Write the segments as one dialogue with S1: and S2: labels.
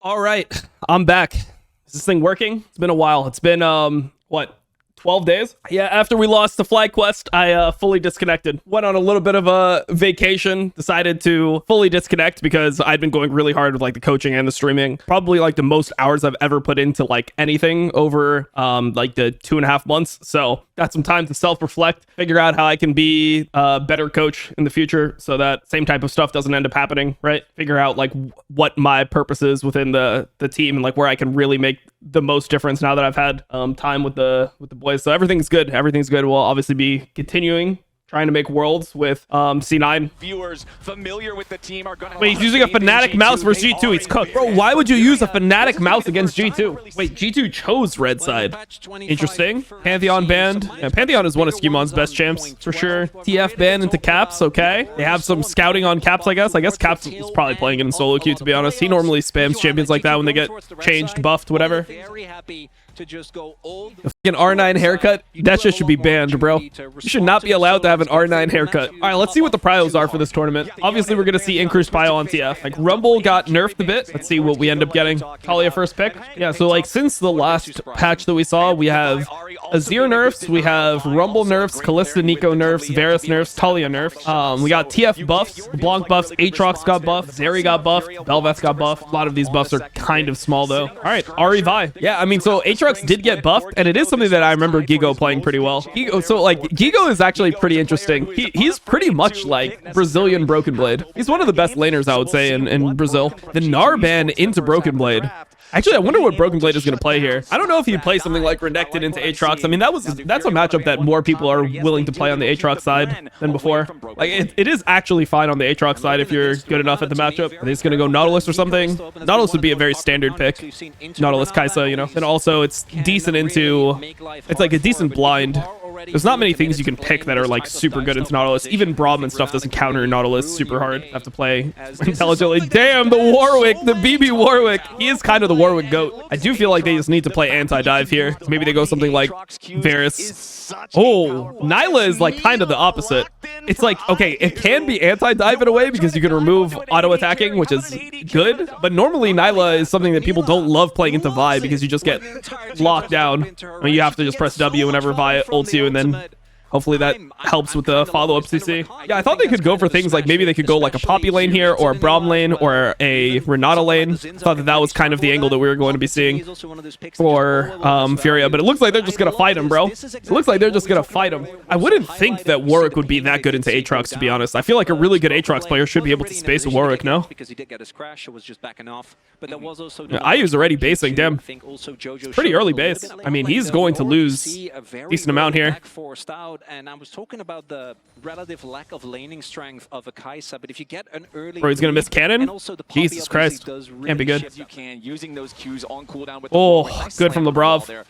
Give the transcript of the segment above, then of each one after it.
S1: All right, I'm back. Is this thing working? It's been a while. It's been what, 12 days? Yeah, after we lost the flag quest, I fully disconnected. Went on a little bit of a vacation, decided to fully disconnect because I'd been going really hard with like the coaching and the streaming. Probably like the most hours I've ever put into like anything over like the 2.5 months. So got some time to self-reflect, figure out how I can be a better coach in the future so that same type of stuff doesn't end up happening, right? Figure out like what my purpose is within the team and like where I can really make the most difference now that I've had time with the boys. So everything's good. Everything's good. We'll obviously be continuing trying to make worlds with C9.
S2: Viewers familiar with the team are gonna.
S1: Wait, he's using a Fnatic mouse versus G2. He's cooked. Bro, why would you use a Fnatic mouse against G2? Wait, G2 chose red side. Interesting. Pantheon banned. Yeah, Pantheon is one of Scumon's best champs, for sure. TF banned into Caps, okay. They have some scouting on Caps, I guess. I guess Caps is probably playing it in solo queue, to be honest. He normally spams champions like that when they get changed, buffed, whatever.
S2: To just go old.
S1: An R9 haircut, that shit should be banned, bro. You should not be allowed to have an R9 haircut. All right, let's see what the prios are for this tournament. Obviously, we're going to see increased prio on TF. Like, Rumble got nerfed a bit. Let's see what we end up getting. Talia first pick. Yeah, so like since the last patch that we saw, we have Azir nerfs, we have Rumble nerfs, Kalista Nico nerfs, Varus nerfs, Talia nerfs. We got TF buffs, Blanc buffs, Aatrox got buffed, Zeri got buffed, Bel'Veth got buffed. A lot of these buffs are kind of small though. All right, Ahri Vi. Yeah, I mean, so Aatrox did get buffed, and it is something that I remember Gigo playing pretty well. So like Gigo is actually pretty interesting. He's pretty much like Brazilian Broken Blade. He's one of the best laners, I would say, in Brazil. The Gnar ban into Broken Blade. Actually, I wonder what Broken Blade is going to play here. I don't know if he'd play something like Renekton into Aatrox. I mean, that's a matchup that more people are willing to play on the Aatrox side than before. Like, it is actually fine on the Aatrox side if you're good enough at the matchup. Are they just going to go Nautilus or something? Nautilus would be a very standard pick. Nautilus Kai'Sa, you know. And also, it's decent into... It's like a decent blind. There's not many things you can pick that are like super good into Nautilus. Even Braum and stuff doesn't counter Nautilus super hard. Have to play intelligently. Damn, the Warwick, the BB Warwick. He is kind of the Warwick GOAT. I do feel like they just need to play anti-dive here. Maybe they go something like Varus. Oh, Nyla is like kind of the opposite. It's like, okay, it can be anti-dive in a way because you can remove auto-attacking, which is good. But normally Nyla is something that people don't love playing into Vi because you just get locked down. I mean, you have to just press W whenever Vi ults you, and then hopefully that helps with the follow-up CC. Yeah, I thought they could go for things like maybe they could go like a Poppy lane here, or a Braum lane, or a Renata lane. I thought that was kind of the angle that we were going to be seeing for Furia, but it looks like they're just going to fight him, bro. It looks like they're just going to fight him. I wouldn't think that Warwick would be that good into Aatrox, to be honest. I feel like a really good Aatrox player should be able to space a Warwick, no? IU's already basing, damn. Pretty early base. I mean, he's going to lose a decent amount here.
S2: And I was talking about the relative lack of laning strength of a Kai'Sa, but if you get an early...
S1: Bro, he's gonna miss cannon? Jesus Christ. Can't be good. Oh, good from Lebrov.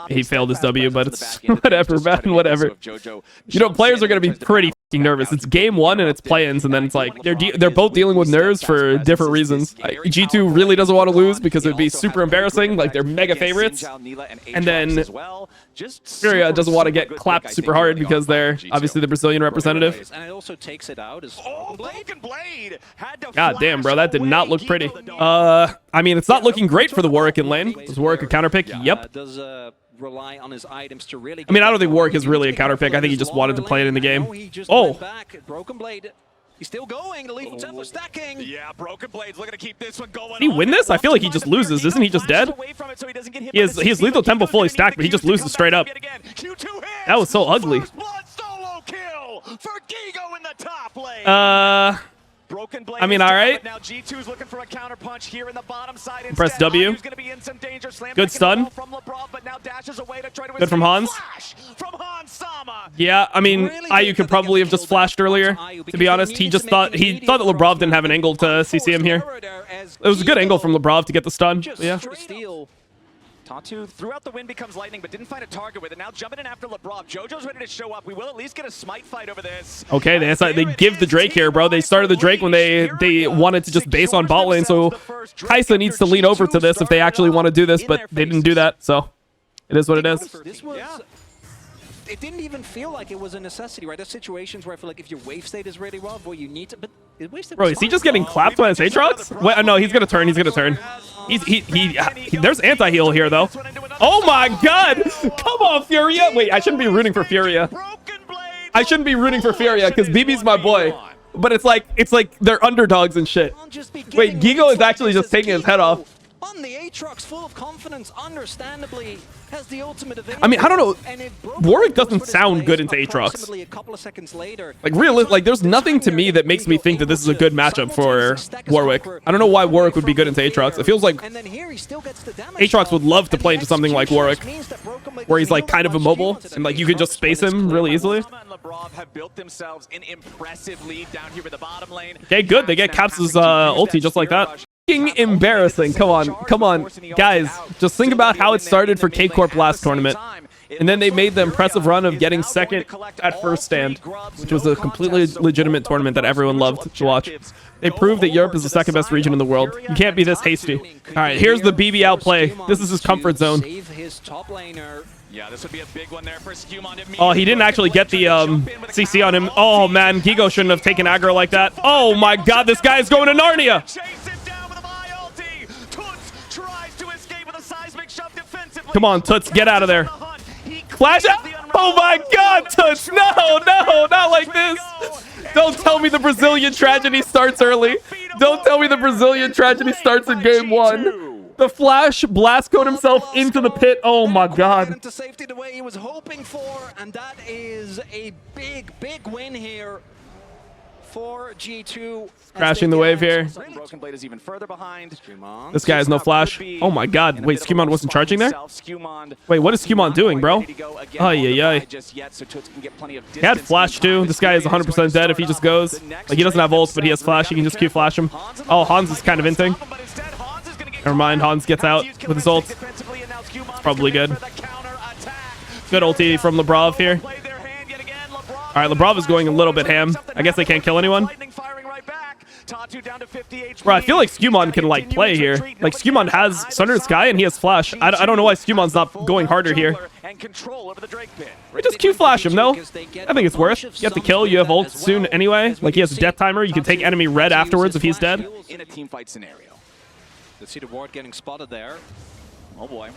S1: He failed his W, but it's whatever, man, whatever. You know, players are gonna be pretty nervous. It's game one and it's play-ins, and then it's like they're both dealing with nerves for different reasons. Like, G2 really doesn't want to lose because it'd be super embarrassing, like they're mega favorites, and then Furia doesn't want to get clapped super hard because they're obviously the Brazilian representative. God damn, bro, that did not look pretty. I mean, it's not looking great for the Warwick in lane. Was Warwick a counter pick? Yep.
S2: Rely on his items to really.
S1: I mean, I don't think Warwick is really a counter pick. I think he just wanted to play it in the game. Oh.
S2: Broken Blade. He's still going. The lethal tempo stacking. Yeah, Broken Blade's looking to keep this one going.
S1: Did he win this? I feel like he just loses. Isn't he just dead? He has lethal tempo fully stacked, but he just loses straight up. That was so ugly. I mean, all right.
S2: Now G2's looking for a counter punch here in the bottom side.
S1: Press W. Good stun. Good from Hans. Yeah, I mean, IU could probably have just flashed earlier. To be honest, he thought that Lebrov didn't have an angle to CC him here. It was a good angle from Lebrov to get the stun. Yeah.
S2: Tatu throughout the wind becomes lightning, but didn't find a target with it. Now jumping in after Lebrov. JoJo's ready to show up. We will at least get a smite fight over this.
S1: Okay, they give the Drake here, bro. They started the Drake when they wanted to just base on bot lane, so Kai'Sa needs to lean over to this if they actually want to do this, but they didn't do that, so it is what it is.
S2: It didn't even feel like it was a necessity, right? There's situations where I feel like if your wave state is really rough, well, you need to, but
S1: Bro, is he just getting clapped by his Aatrox? Wait, no, he's gonna turn. He's gonna turn. There's anti-heal here though. Oh my god! Come on, Furia! Wait, I shouldn't be rooting for Furia. I shouldn't be rooting for Furia because BB's my boy. But it's like they're underdogs and shit. Wait, Gigo is actually just taking his head off.
S3: On the Aatrox, full of confidence, understandably has the ultimate available.
S1: I mean, I don't know. Warwick doesn't sound good into Aatrox. Like, like, there's nothing to me that makes me think that this is a good matchup for Warwick. I don't know why Warwick would be good into Aatrox. It feels like Aatrox would love to play into something like Warwick, where he's like kind of immobile and like you can just space him really easily. Okay, good. They get Caps' ulti just like that. Embarrassing. Come on, guys. Just think about how it started for K-Corp last tournament. And then they made the impressive run of getting second at first stand, which was a completely legitimate tournament that everyone loved to watch. They proved that Europe is the second best region in the world. You can't be this hasty. All right, here's the BB outplay. This is his comfort zone.
S2: Yeah, this would be a big one there for Skewmon.
S1: Oh, he didn't actually get the CC on him. Oh, man. Gigo shouldn't have taken aggro like that. Oh, my God. This guy is going to Narnia. Come on, Toots. Get out of there. Flash out. Oh, my God, Toots. No, not like this. Don't tell me the Brazilian tragedy starts early. Don't tell me the Brazilian tragedy starts in game 1. The Flash blast code himself into the pit. Oh my god.
S3: To safety the way he was hoping for, and that is a big win here for G2.
S1: Crashing the wave here.
S2: Broken Blade is even further behind.
S1: This guy has no flash. Oh my god. Wait, Skewmon wasn't charging there? Wait, what is Skewmon doing, bro? Oh yeah. He had flash too. This guy is 100% dead if he just goes. Like, he doesn't have ult, but he has flash. He can just Q flash him. Oh, Hans is kind of inting. Never mind, Hans gets out with his ult. It's probably good. Good ulti from Lebrov here. All right, Lebrov is going a little bit ham. I guess they can't kill anyone. Bro, I feel like Skewmon can, like, play here. Like, Skewmon has Sundered Sky and he has flash. I don't know why Skewmon's not going harder here. We just Q flash him, though. I think it's worth. You have to kill. You have ult soon anyway. Like, he has a death timer. You can take enemy red afterwards if he's dead.
S2: In a team fight scenario.
S3: Let's see the ward getting spotted there.
S2: Oh boy.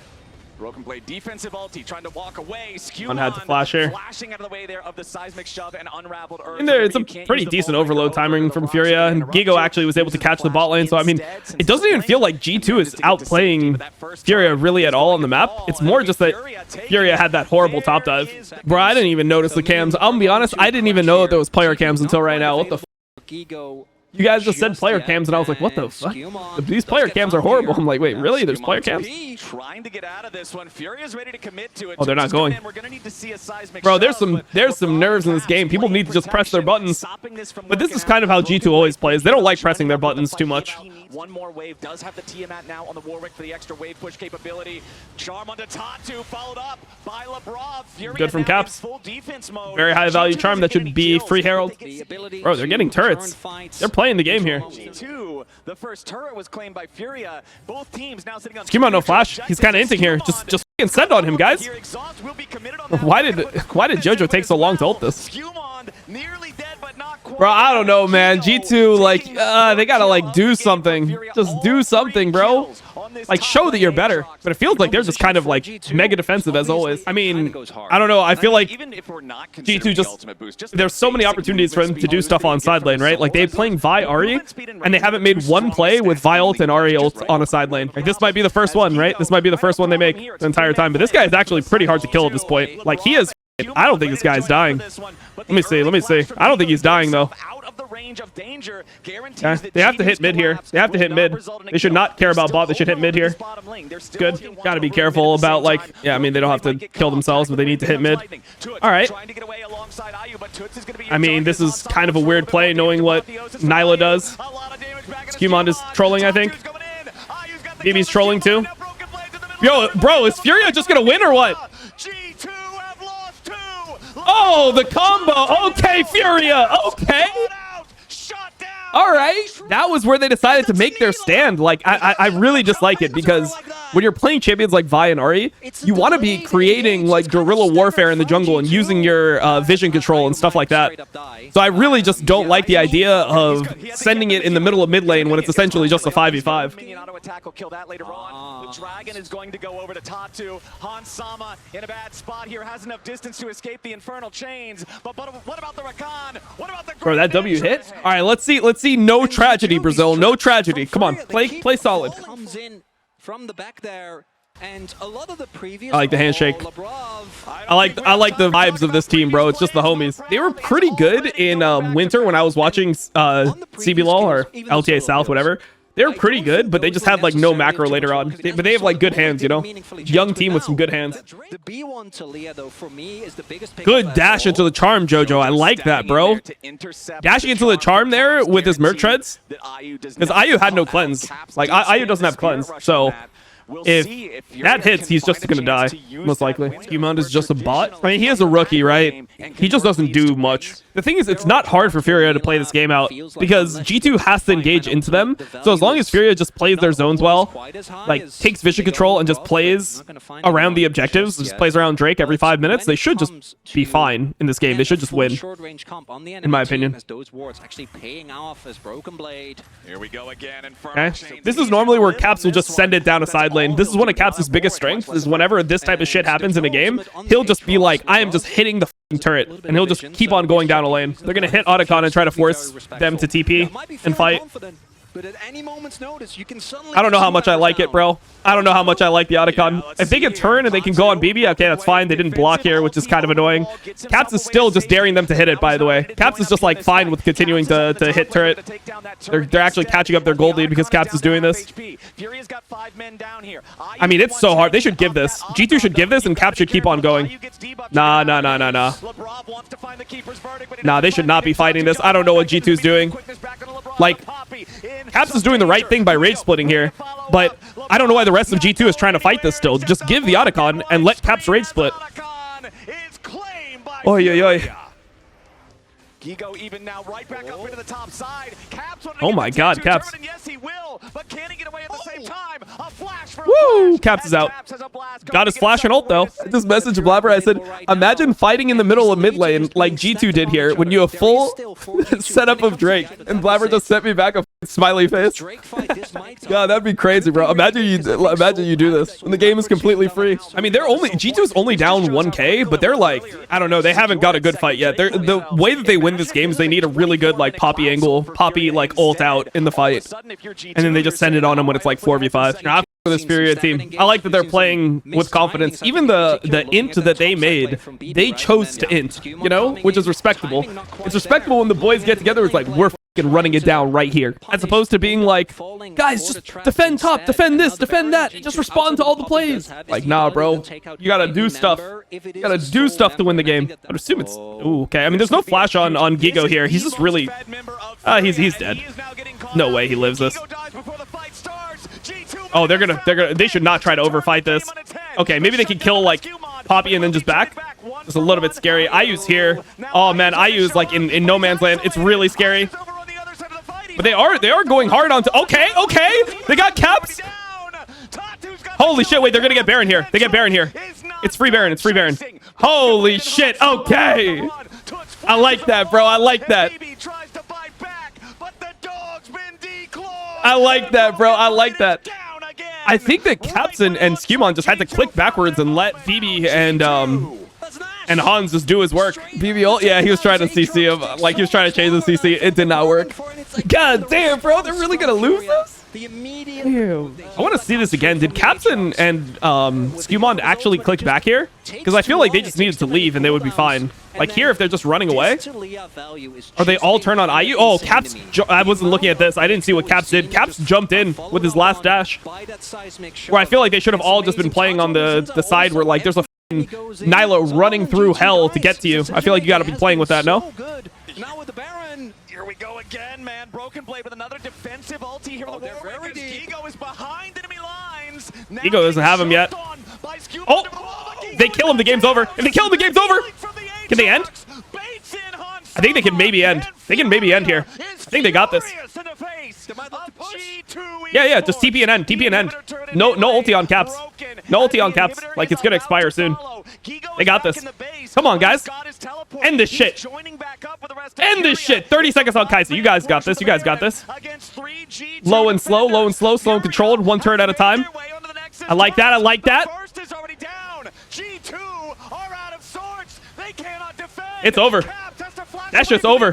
S2: Broken Blade defensive ulti trying to walk away.
S1: One had to flash here.
S2: Flashing out of the way there of the seismic shove and unraveled earth.
S1: In there, it's a pretty decent overload timing from Furia, and Gigo actually was able to catch the bot lane. So I mean, it doesn't even feel like G2 is outplaying Furia really at all on the map. It's more just that Furia had that horrible top dive. Bro, I didn't even notice the cams. I'm gonna be honest, I didn't even know that there was player cams until right now. What the f? You guys just said player cams, and I was like, what the fuck? These player cams are horrible. I'm like, wait, really? There's player cams?
S2: Trying to get out of this one. Furia's ready to commit to it.
S1: Oh, they're not going. Bro, there's some nerves in this game. People need to just press their buttons. But this is kind of how G2 always plays. They don't like pressing their buttons too much.
S2: One more wave. Does have the Tiamat now on the Warwick for the extra wave push capability. Charm onto Tatu, followed up by Lebrov.
S1: Good from Caps. Very high value charm. That should be free Herald. Bro, they're getting turrets. They're playing the game here.
S2: G2, the first turret was claimed by Furia. Both teams now sitting on
S1: Skewmon no flash. He's kind of inting here. Just fucking send on him, guys. Why did JoJo take so long to ult this? Bro, I don't know, man. G2, like, they gotta, like, do something. Just do something, bro. Like, show that you're better. But it feels like they're just kind of, like, mega defensive as always. I mean, I don't know. I feel like G2 just... There's so many opportunities for them to do stuff on side lane, right? Like, they're playing Vi Ahri, and they haven't made one play with Vi ult and Ahri ult on a side lane. Like, this might be the first one, right? This might be the first one they make the entire time. But this guy is actually pretty hard to kill at this point. Like, he is... I don't think this guy's dying. Let me see. I don't think he's dying, though. Yeah, they have to hit mid here. They have to hit mid. They should not care about bot. They should hit mid here. Good. Gotta be careful about, like... Yeah, I mean, they don't have to kill themselves, but they need to hit mid. All right. I mean, this is kind of a weird play, knowing what Nyla does. Skewmon is trolling, I think. BB's trolling, too. Yo, bro, is Furia just gonna win or what? Oh, the combo. Okay, Furia. Okay. All right. that was where they decided to make their stand. Like, I really just like it, because when you're playing champions like Vi and Ahri, you want to be creating like guerrilla warfare in the jungle and using your vision control and stuff like that. So I really just don't like the idea of sending it in the middle of mid lane when it's essentially just a 5v5.
S2: Auto attack will kill that later on. The dragon is going to go over to Tatu. Hans Sama in a bad spot here, has enough distance to escape the infernal chains. But what about the Rakan? What about the
S1: Bro, that W hit? All right, let's see. No tragedy, Brazil. No tragedy. Come on, play solid.
S3: Comes in from the back there, and a lot of the previous
S1: I like the handshake. I like the vibes of this team, bro. It's just the homies. They were pretty good in winter when I was watching CB LOL or LTA South, whatever. They were pretty good, but they just had like no macro later on. But they have like good hands, you know? Young team with some good hands. Good dash into the charm, Jojo. I like that, bro. Dashing into the charm there with his Merc Treads. Because IU had no cleanse. Like, IU doesn't have cleanse. So if that hits, he's just gonna die, most likely. Skirmishes is just a bot. I mean, he is a rookie, right? He just doesn't do much. The thing is, it's not hard for Furia to play this game out, because G2 has to engage into them. So as long as Furia just plays their zones well, like takes vision control and just plays around the objectives, just plays around Drake every 5 minutes, they should just be fine in this game. They should just win, in my opinion.
S2: Here we go again.
S1: Okay. This is normally where Caps will just send it down a side lane. This is one of Caps' biggest strengths, is whenever this type of shit happens in a game, he'll just be like, I am just hitting the turret, and he'll just keep on going down a lane. They're gonna hit Otacon and try to force them to TP and fight.
S3: But at any moment's notice, you can suddenly
S1: I don't know how much I like it, bro. I don't know how much I like the Otacon. If they can turn and they can go on BB, okay, that's fine. They didn't block here, which is kind of annoying. Caps is still just daring them to hit it, by the way. Caps is just like fine with continuing to hit turret. They're actually catching up their gold lead because Caps is doing this. I mean, it's so hard. They should give this. G2 should give this, and Caps should keep on going. Nah. Nah, they should not be fighting this. I don't know what G2's doing. Like, Caps is doing the right thing by rage splitting here, but I don't know why the rest of G2 is trying to fight this still. Just give the Otacon and let Caps rage split. Oi.
S2: Gigo even now right back up into the top side. Caps
S1: oh my god, Caps.
S2: Yes, he will, but can he get away at the same time? A flash for
S1: woo! Caps is out. Got his flash and ult though. I just messaged Blabber. I said, imagine fighting in the middle of mid lane like G2 did here when you have full setup of Drake, and Blabber just sent me back a smiley face. God, that'd be crazy, bro. Imagine you do this when the game is completely free. I mean, G2's only down 1k, but they're like, I don't know, they haven't got a good fight yet. The way that they win this game is they need a really good like Poppy angle, Poppy like ult out in the fight, and then they just send it on them when it's like 4v5. Nah, for this Furia team, I like that they're playing with confidence. Even the int that they made, they chose to int, you know, which is respectable. It's respectable when the boys get together. It's like, we're fucking running it down right here, as opposed to being like, guys, just defend top, defend this, defend that, just respond to all the plays. Like, nah, bro, you gotta do stuff. You gotta do stuff to win the game. I'd assume it's ooh, okay. I mean, there's no flash on Gigo here. He's just really he's dead. No way he lives this. Oh, they should not try to overfight this. Okay, maybe they can kill like Poppy and then just back. It's a little bit scary. IU's here. Oh man, IU's like in no man's land. It's really scary. But they are going hard onto. Okay, they got Caps. Holy shit! Wait, they're gonna get Baron here. They get Baron here. It's free Baron. It's free Baron. Holy shit! Okay, I like that, bro. I like that. I like that, bro. I like that. I think that Caps and Skirmishes just had to click backwards and let Phoebe and Hans just do his work. Phoebe ult, yeah, he was trying to CC him. Like, he was trying to change the CC. It did not work. God damn, bro. They're really going to lose this? Ew. I want to see this again. Did Caps and Skirmishes actually click back here? Because I feel like they just needed to leave and they would be fine. Like here, if they're just running away, or they all turn on IU. Oh, Caps! I wasn't looking at this. I didn't see what Caps did. Caps jumped in with his last dash. Where I feel like they should have all just been playing on the side where like there's a Nyla running through hell to get to you. I feel like you got to be playing with that. No.
S3: Now with the Baron.
S2: Here we go again, man. Broken Blade with another defensive ulti here. Gigo is behind enemy lines.
S1: Gigo doesn't have him yet. Oh, they kill him. The game's over. If they kill him, the game's over. Can they end? I think they can maybe end. They can maybe end here. I think they got this. Yeah, just TP and end, TP and end. No ulti on caps. No ulti on caps. Like, it's gonna expire soon. They got this. Come on, guys. End this shit. End this shit. 30 seconds on Kai'Sa. You guys got this. You guys got this. Low and slow, slow and controlled. One turret at a time. I like that. I like that. It's over. That shit's over.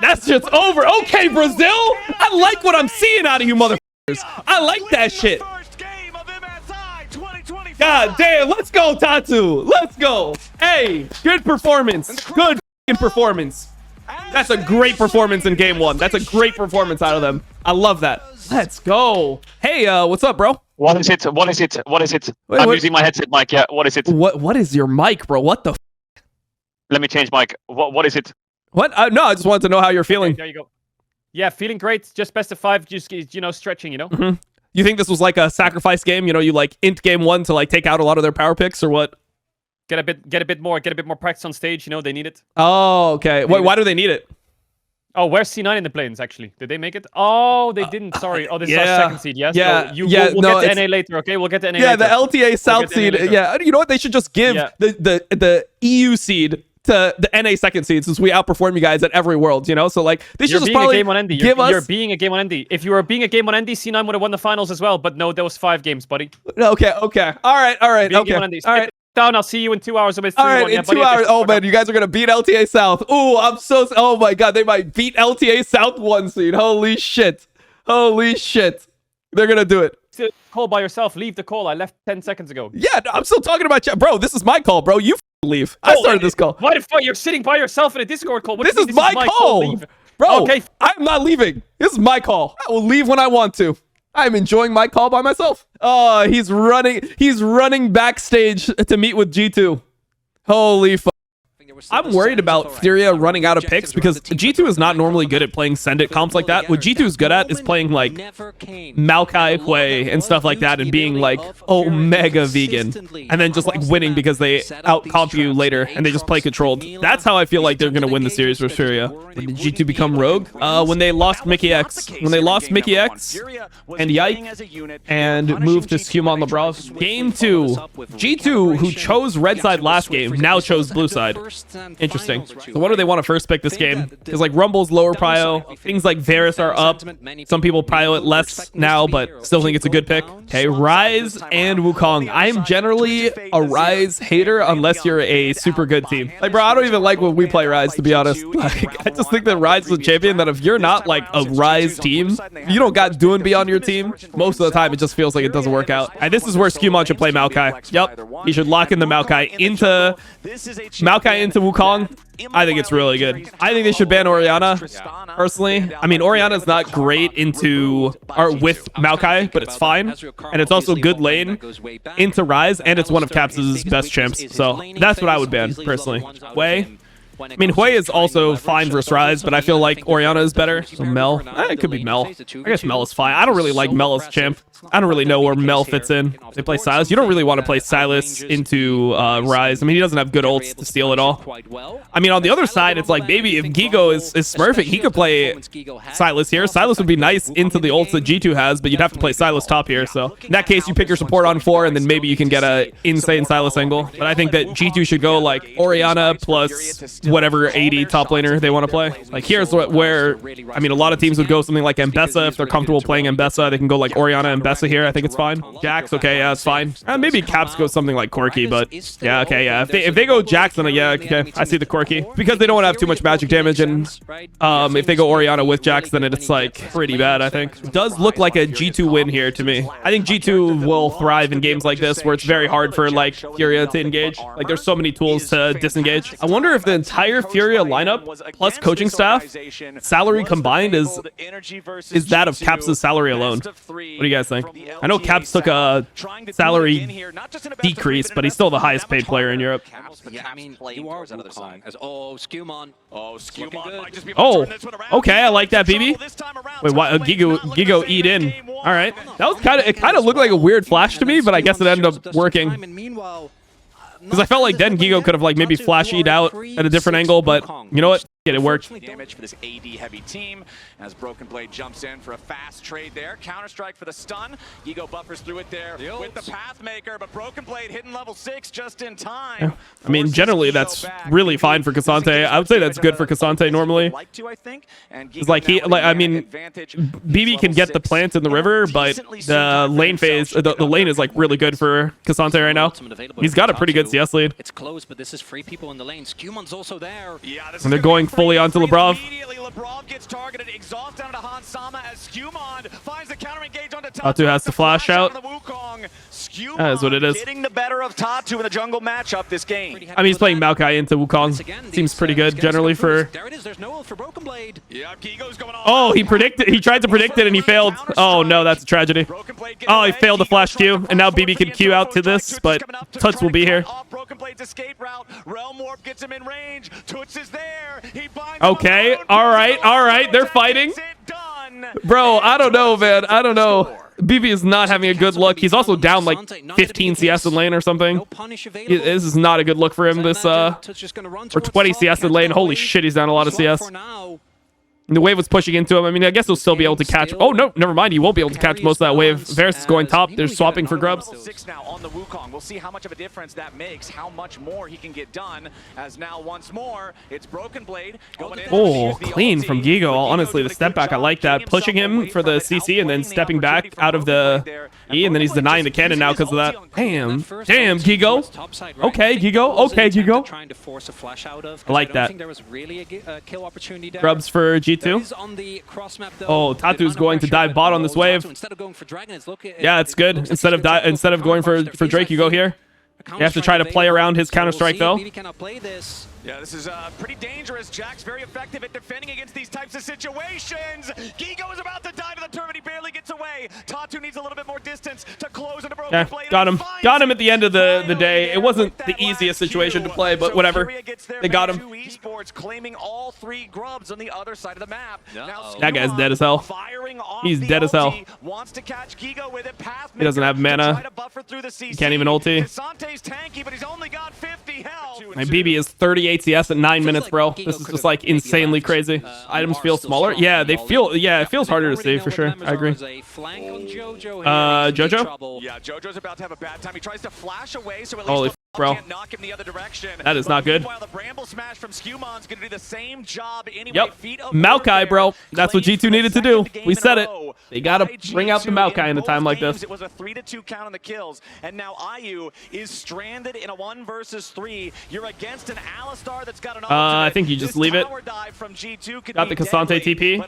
S1: That shit's over. Okay, Brazil. I like what I'm seeing out of you motherfuckers. I like that shit. God damn. Let's go, Tatu. Let's go. Hey, good performance. Good f***ing performance. That's a great performance in game one. That's a great performance out of them. I love that. Let's go. Hey, what's up, bro?
S4: What is it? What is it? What is it?
S1: Wait,
S4: I'm
S1: what?
S4: using my headset mic. Yeah, what is it?
S1: What is your mic, bro? What the f?
S4: Let me change mic. What is it?
S1: What? No, I just wanted to know how you're feeling.
S5: Okay, there you go. Yeah, feeling great. Just best of 5. Just, you know, stretching, you know?
S1: Mm-hmm. You think this was like a sacrifice game? You know, you like int game 1 to like take out a lot of their power picks or what?
S5: Get a bit more practice on stage, you know, they need it.
S1: Oh, okay. Wait, why do they need it?
S5: Oh, where's C9 in the planes, actually? Did they make it? Oh, they didn't. Sorry. Oh, this is our second seed, yes?
S1: Yeah.
S5: So
S1: we'll
S5: get to NA later, okay? We'll get to NA later.
S1: Yeah, the LTA South seed. Yeah, you know what? They should just give the EU seed to the NA second seed since we outperform you guys at every world, you know? So, like, they should just probably give us...
S5: You're being a game on ND. If you were being a game on ND, C9 would have won the finals as well. But no, there was 5 games, buddy.
S1: Okay. All right. Okay. All right.
S5: Down. I'll see you in 2 hours. All
S1: right, in 2 hours. Oh man, you guys are gonna beat LTA South. Ooh, I'm so. Oh my god, they might beat LTA South 1 seed. Holy shit. Holy shit. They're gonna do it.
S5: Call by yourself. Leave the call. I left 10 seconds ago.
S1: Yeah, no, I'm still talking about chat, bro. This is my call, bro. You leave. I started this call.
S5: Why the fuck? You're sitting by yourself in a Discord call.
S1: This is my call, bro. Okay, I'm not leaving. This is my call. I will leave when I want to. I'm enjoying my call by myself. Oh, he's running backstage to meet with G2. Holy fuck. I'm worried about Furia running out of picks because G2 is not normally good at playing send it comps like that. What G2 is good at is playing like Maokai, Hui, and stuff like that and being like Omega vegan and then just like winning because they out comp you later and they just play controlled. That's how I feel like they're going to win the series for Furia. When did G2 become rogue? When they lost Mickey X. When they lost Mickey X and Yike and moved to Scuman LeBron. Game 2, G2, who chose red side last game, now chose blue side. Interesting. So what do they want to first pick this game? Because like Rumble's lower prio, things like Varus are up. Some people prio it less now, but still think it's a good pick. Okay, Ryze and Wukong. I'm generally a Ryze hater unless you're a super good team. Like, bro, I don't even like when we play Ryze, to be honest. Like, I just think that Ryze is a champion that if you're not like a Ryze team, you don't got Doonby on your team, most of the time it just feels like it doesn't work out. And this is where Scuman should play Maokai. Yep, he should lock in the Maokai into Wukong. I think it's really good. I think they should ban Orianna, personally. I mean, Orianna's not great with Maokai, but it's fine. And it's also good lane into Ryze, and it's one of Caps' best champs. So that's what I would ban, personally. Hui. I mean, Hui is also fine versus Ryze, but I feel like Orianna is better. So Mel. It could be Mel. I guess Mel is fine. I don't really like Mel as champ. I don't really know where Mel fits in. They play Silas. You don't really want to play Silas into Ryze. I mean, he doesn't have good ults to steal it all. I mean, on the other side, it's like, maybe if Gigo is smurfing, he could play Silas here. Silas would be nice into the ults that G2 has, but you'd have to play Silas top here. So in that case, you pick your support on 4, and then maybe you can get a insane Silas angle. But I think that G2 should go like Orianna plus whatever 80 top laner they want to play. Like, here's where, I mean, a lot of teams would go something like Mbessa. If they're comfortable playing Mbessa, they can go like Orianna, Mbessa here. I think it's fine. Jax, okay, yeah, it's fine. Maybe Caps goes something like Corki, but yeah, okay, yeah. If they go Jax, then yeah, okay, I see the Corki. Because they don't want to have too much magic damage, and if they go Orianna with Jax, then it's like pretty bad, I think. It does look like a G2 win here to me. I think G2 will thrive in games like this where it's very hard for like Furia to engage. Like, there's so many tools to disengage. I wonder if the entire Furia lineup plus coaching staff salary combined is that of Caps' salary alone. What do you guys think? I know Caps took a salary decrease, but he's still the highest paid player in Europe.
S3: Yeah, I mean, you are Wukong. Oh, Scuman.
S1: Oh, okay, I like that, BB. Wait, what? Gigo eat in. All right, that was it kind of looked like a weird flash to me, but I guess it ended up working. Because I felt like then Gigo could have like maybe flash-e'd out at a different angle, but you know what? It worked.
S2: Damage for this AD heavy team as Broken Blade jumps in for a fast trade there. Counter strike for the stun. Gigo buffers through it there with the Pathmaker, but Broken Blade hitting level 6 just in time.
S1: Yeah. I mean, generally that's really fine for K'Sante. I would say that's good for K'Sante normally. It's like I mean, BB can get the plant in the river, but the lane phase, the lane is like really good for K'Sante right now. He's got a pretty good CS lead.
S3: It's close, but this is 3 people in the lane. Scumon's also there.
S2: Yeah,
S1: and they're going fully onto Labrov.
S2: Immediately, Labrov gets targeted. Exhaust down to Hansama as Skumon finds the counter engage onto
S1: Tatu has to flash out. That is what it is.
S2: Getting the better of Tatu in the jungle matchup this game.
S1: I mean, he's playing Maokai into Wukong. Seems pretty good generally for.
S3: There it is. There's no ult for Broken Blade.
S2: Yeah, Gigo's going on.
S1: Oh, he predicted. He tried to predict it and he failed. Oh no, that's a tragedy. Oh, he failed to flash Q, and now BB can Q out to this, but Tuts will be here.
S2: Broken Blade's escape route. Realm Warp gets him in range. Tuts is there. He binds
S1: Okay, all right, they're fighting. Bro, I don't know, man. I don't know. BB is not having a good look. He's also down like 15 CS in lane or something. This is not a good look for him. This or 20 CS in lane. Holy shit, he's down a lot of CS. And the wave was pushing into him. I mean, I guess he'll still be able to catch. Oh no, never mind. He won't be able to catch most of that wave. Varus is going top. They're swapping for grubs.
S2: 6 now on the Wukong. We'll see how much of a difference that makes. How much more he can get done. As now once more, it's Broken Blade going in.
S1: Oh, clean from Gigo. Honestly, the step back, I like that. Pushing him for the CC and then stepping back out of the E, and then he's denying the cannon now because of that. Damn, Gigo. Okay, Gigo. Okay, Gigo. I like that. Grubs for G2. Oh, Tatu's going to dive bot on this wave. Yeah, it's good. Instead of going for Drake, you go here. You have to try to play around his counter-strike, though.
S2: Yeah, this is pretty dangerous. Jack's very effective at defending against these types of situations. Gigo is about to die to the turret. He barely gets away. Tatu needs a little bit more distance to close into Broken Blade.
S1: Got him. Got him at the end of the day. It wasn't the easiest situation to play, but whatever. They got him.
S2: Esports claiming all 3 grubs on the other side of the map.
S1: That guy's dead as hell. He's dead as hell.
S2: Wants to catch Gigo with it.
S1: He doesn't have mana. He can't even ulti.
S2: Tanky, but he's only got 50 health.
S1: My BB is 38 CS at 9 minutes, bro. This is just like insanely crazy. Items feel smaller. Yeah, they feel. Yeah, it feels harder to see for sure. I agree. Jojo?
S2: Yeah, Jojo's about to have a bad time. He tries to flash away, so at
S1: Holy
S2: least
S1: bro.
S2: can't knock him the other direction.
S1: That is not good.
S2: Meanwhile, the Bramble Smash from Skumon's gonna do the same job anyway.
S1: Yep. Maokai, bro. That's what G2 needed to do. We said it. They gotta bring out the Maokai in a time like this.
S2: It was a 3-2 count on the kills, and now IU is stranded in a 1 versus 3. You're against an Alistar that's got an
S1: I think you just leave it. Got the K'Sante TP.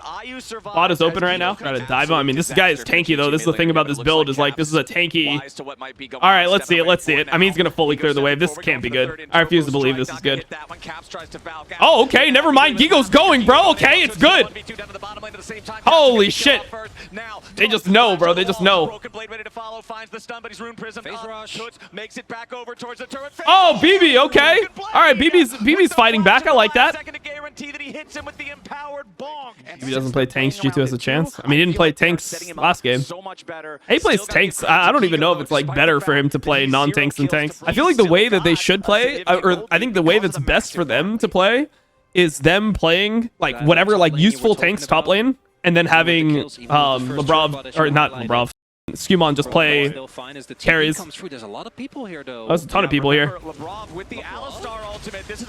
S1: Bot is open right now. Try to dive on. I mean, this guy is tanky though. This is the thing about this build is like this is a tanky. All right, let's see it. Let's see it. I mean, he's gonna fully clear the wave. This can't be good. I refuse to believe this is good. Oh, okay. Never mind. Gigo's going, bro. Okay, it's good. Holy shit. They just know, bro. They just know. Oh, BB. Okay. All right, BB's fighting back. I like that. BB doesn't play tanks. G2 has a chance. I mean, he didn't play tanks last game. He plays tanks. I don't even know if it's like better for him to play non-tanks than tanks. I feel like the way that they should play, or I think the way that's best for them to play, is them playing like whatever like useful tanks top lane, and then having Labrov, or not Labrov, Skumon just play carries.
S3: There's a lot of people here, though.
S1: There's a ton of people here.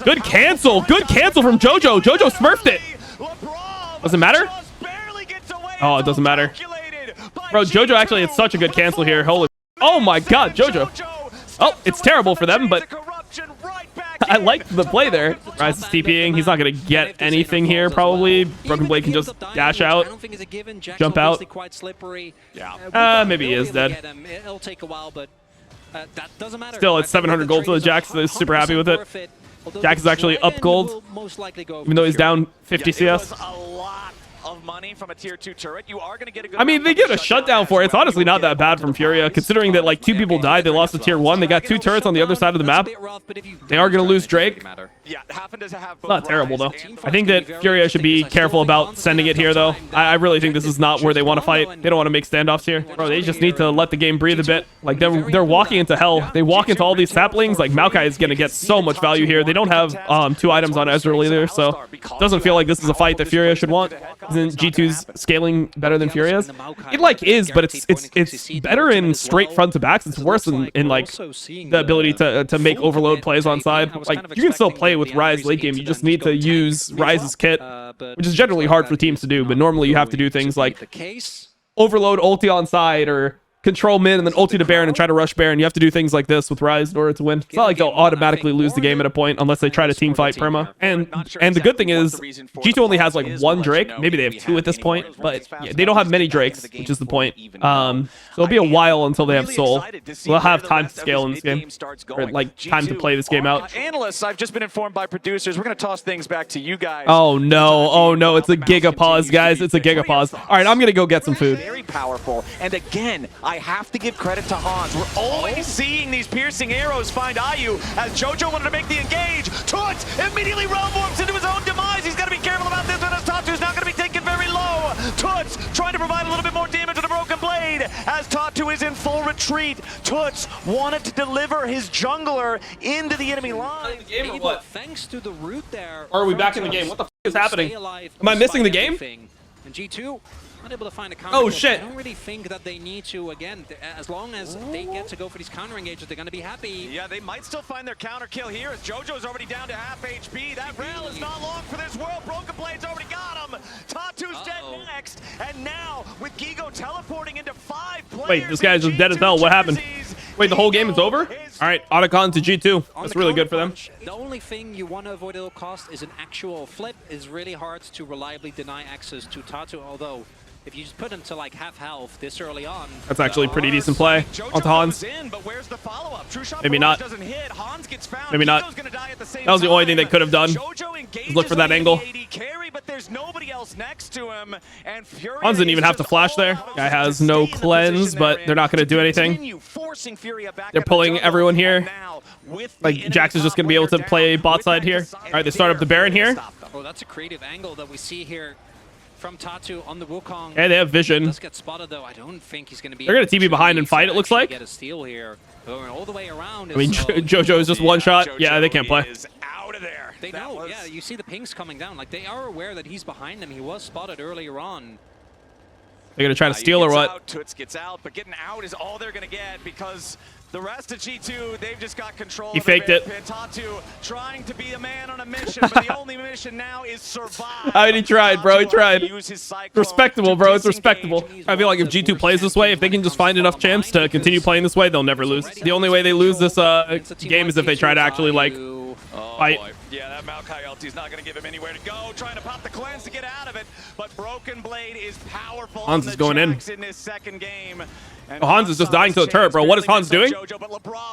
S1: Good cancel. Good cancel from Jojo. Jojo smurfed it. Does it matter? Oh, it doesn't matter. Bro, Jojo actually had such a good cancel here. Holy. Oh my god, Jojo. Oh, it's terrible for them, but I like the play there. Ryze is TPing. He's not going to get anything here, probably. Broken Blade can just dash out, jump out. Maybe he is dead. Still, it's 700 gold to the Jax, so he's super happy with it. Jax is actually up gold, even though he's down 50 CS.
S2: Of money from a tier 2 turret. You are going to get a good.
S1: I mean, they get a shutdown for it. It's honestly not that bad from Furia, considering that like 2 people died. They lost to tier 1. They got 2 turrets on the other side of the map. They are going to lose Drake.
S2: Yeah, happen to have both
S1: Not terrible, though.
S2: Rise
S1: I think that Furia should be careful about sending it here, though. I really think this is not where they want to fight. They don't want to make standoffs here. Bro, they just need to let the game breathe a bit. Like, they're walking into hell. They walk into all these saplings. Like, Maokai is going to get so much value here. They don't have 2 items on Ezreal either, so it doesn't feel like this is a fight that Furia should want. Isn't G2's scaling better than Furia's? It, like, is, but it's better in straight front to backs. It's worse in like, the ability to make overload plays on side. Like, you can still play with Rise late game. You just need to use Rise's kit, which is generally hard for teams to do, but normally you have to do things like overload ulti on side or control mid and then ulti to Baron and try to rush Baron. You have to do things like this with Rise in order to win. It's not like they'll automatically lose the game at a point unless they try to team fight perma. And the good thing is G2 only has like 1 Drake. Maybe they have 2 at this point, but yeah, they don't have many Drakes, which is the point. So it'll be a while until they have Soul. They'll have time to scale in this game, or like time to play this game out.
S2: Analysts, I've just been informed by producers. We're going to toss things back to you guys.
S1: Oh no, it's a Giga Pause, guys. It's a Giga Pause. All right, I'm going to go get some food.
S2: Very powerful. And again, I have to give credit to Hans. We're always seeing these piercing arrows find IU as JoJo wanted to make the engage. Toots immediately realm warps into his own demise. He's got to be careful about this one as Tatu's not going to be taken very low. Toots trying to provide a little bit more damage with a broken blade as Tatu is in full retreat. Toots wanted to deliver his jungler into the enemy line.
S3: Thanks to the root there.
S1: Or are we back in the game? What the f is happening? Am I missing the game?
S3: And G2 unable to find a counter.
S1: Oh shit.
S3: I don't really think that they need to, again, as long as they get to go for these counter engages, they're going to be happy.
S2: Yeah, they might still find their counter kill here as JoJo's already down to half HP. That rail is not long for this world. Broken Blade's already got him. Tatu's dead next. And now with Gigo teleporting into 5 players.
S1: Wait, this guy's just dead as hell. What happened? Wait, the whole game is over? All right, Otacon to G2. That's really good for them.
S3: The only thing you want to avoid at all costs is an actual flip. It's really hard to reliably deny access to Tatu, although if you just put him to like half health this early on,
S1: that's actually pretty decent play onto Hans. Maybe not. Maybe not. That was the only thing they could have done. Look for that angle. Hans didn't even have to flash there. Guy has no cleanse, but they're not going to do anything. They're pulling everyone here. Like, Jax is just going to be able to play bot side here. All right, they start up the Baron here.
S3: Oh, that's a creative angle that we see here from Tatu on the Wukong.
S1: Hey, they have vision.
S3: Does get spotted though. I don't think he's going to be.
S1: They're going to TP behind and fight, it looks like.
S3: Get a steal here. Going all the way around.
S1: I mean, JoJo is just one shot. Yeah, they can't play.
S2: Out of there.
S3: They know. Yeah, you see the pings coming down. Like, they are aware that he's behind them. He was spotted earlier on.
S1: They're going to try to steal or what?
S2: Toots gets out, but getting out is all they're going to get because the rest of G2, they've just got control.
S1: He faked it.
S2: Tatu trying to be a man on a mission, but the only mission now is survive.
S1: I mean, he tried, bro. He tried. Respectable, bro. It's respectable. I feel like if G2 plays this way, if they can just find enough champs to continue playing this way, they'll never lose. The only way they lose this game is if they try to actually, like, fight.
S2: Yeah, that Maokai ulti's not going to give him anywhere to go. Trying to pop the cleanse to get out of it, but Broken Blade is powerful.
S1: Hans is going in.
S2: This second game.
S1: Oh, Hans is just dying to the turret, bro. What is Hans doing?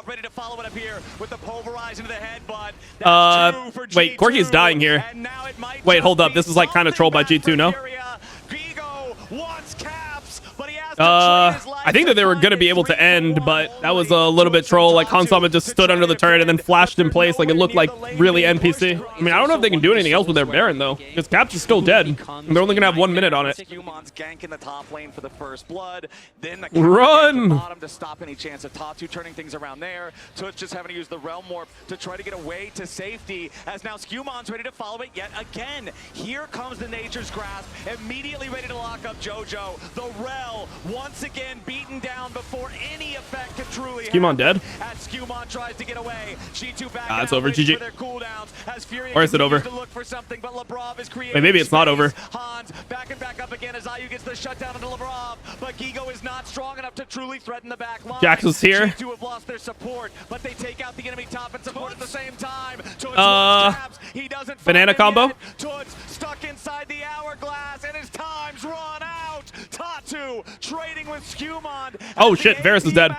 S2: Ready to follow it up here with the pulverize into the headbutt.
S1: Wait, Corki is dying here. Wait, hold up. This is like kind of trolled by G2, no? I think that they were going to be able to end, but that was a little bit troll. Like, Hans Sama just stood under the turret and then flashed in place. Like, it looked like really NPC. I mean, I don't know if they can do anything else with their Baron, though, because Caps is still dead. And they're only going to have 1 minute on it.
S2: Ganking the top lane for the first blood. Then the
S1: run!
S2: Bottom to stop any chance of Tatu turning things around there. Toots just having to use the Realm Warp to try to get away to safety, as now Scumon's ready to follow it yet again. Here comes the Nature's Grasp, immediately ready to lock up JoJo. The Rel once again beaten down before any effect can truly
S1: Scumon dead?
S2: As Scumon tries to get away. G2 back
S1: it's over, GG. Or is it over?
S2: Wait,
S1: maybe it's not over.
S2: Hans back up again as IU gets the shutdown into Lavrov, but Gigo is not strong enough to truly threaten the back line.
S1: Jax is here.
S2: G2 have lost their support, but they take out the enemy top and support at the same time. He doesn't
S1: banana combo?
S2: Toots stuck inside the hourglass and his time's run out. Tatu trading with Scumon.
S1: Oh shit, Varus is dead.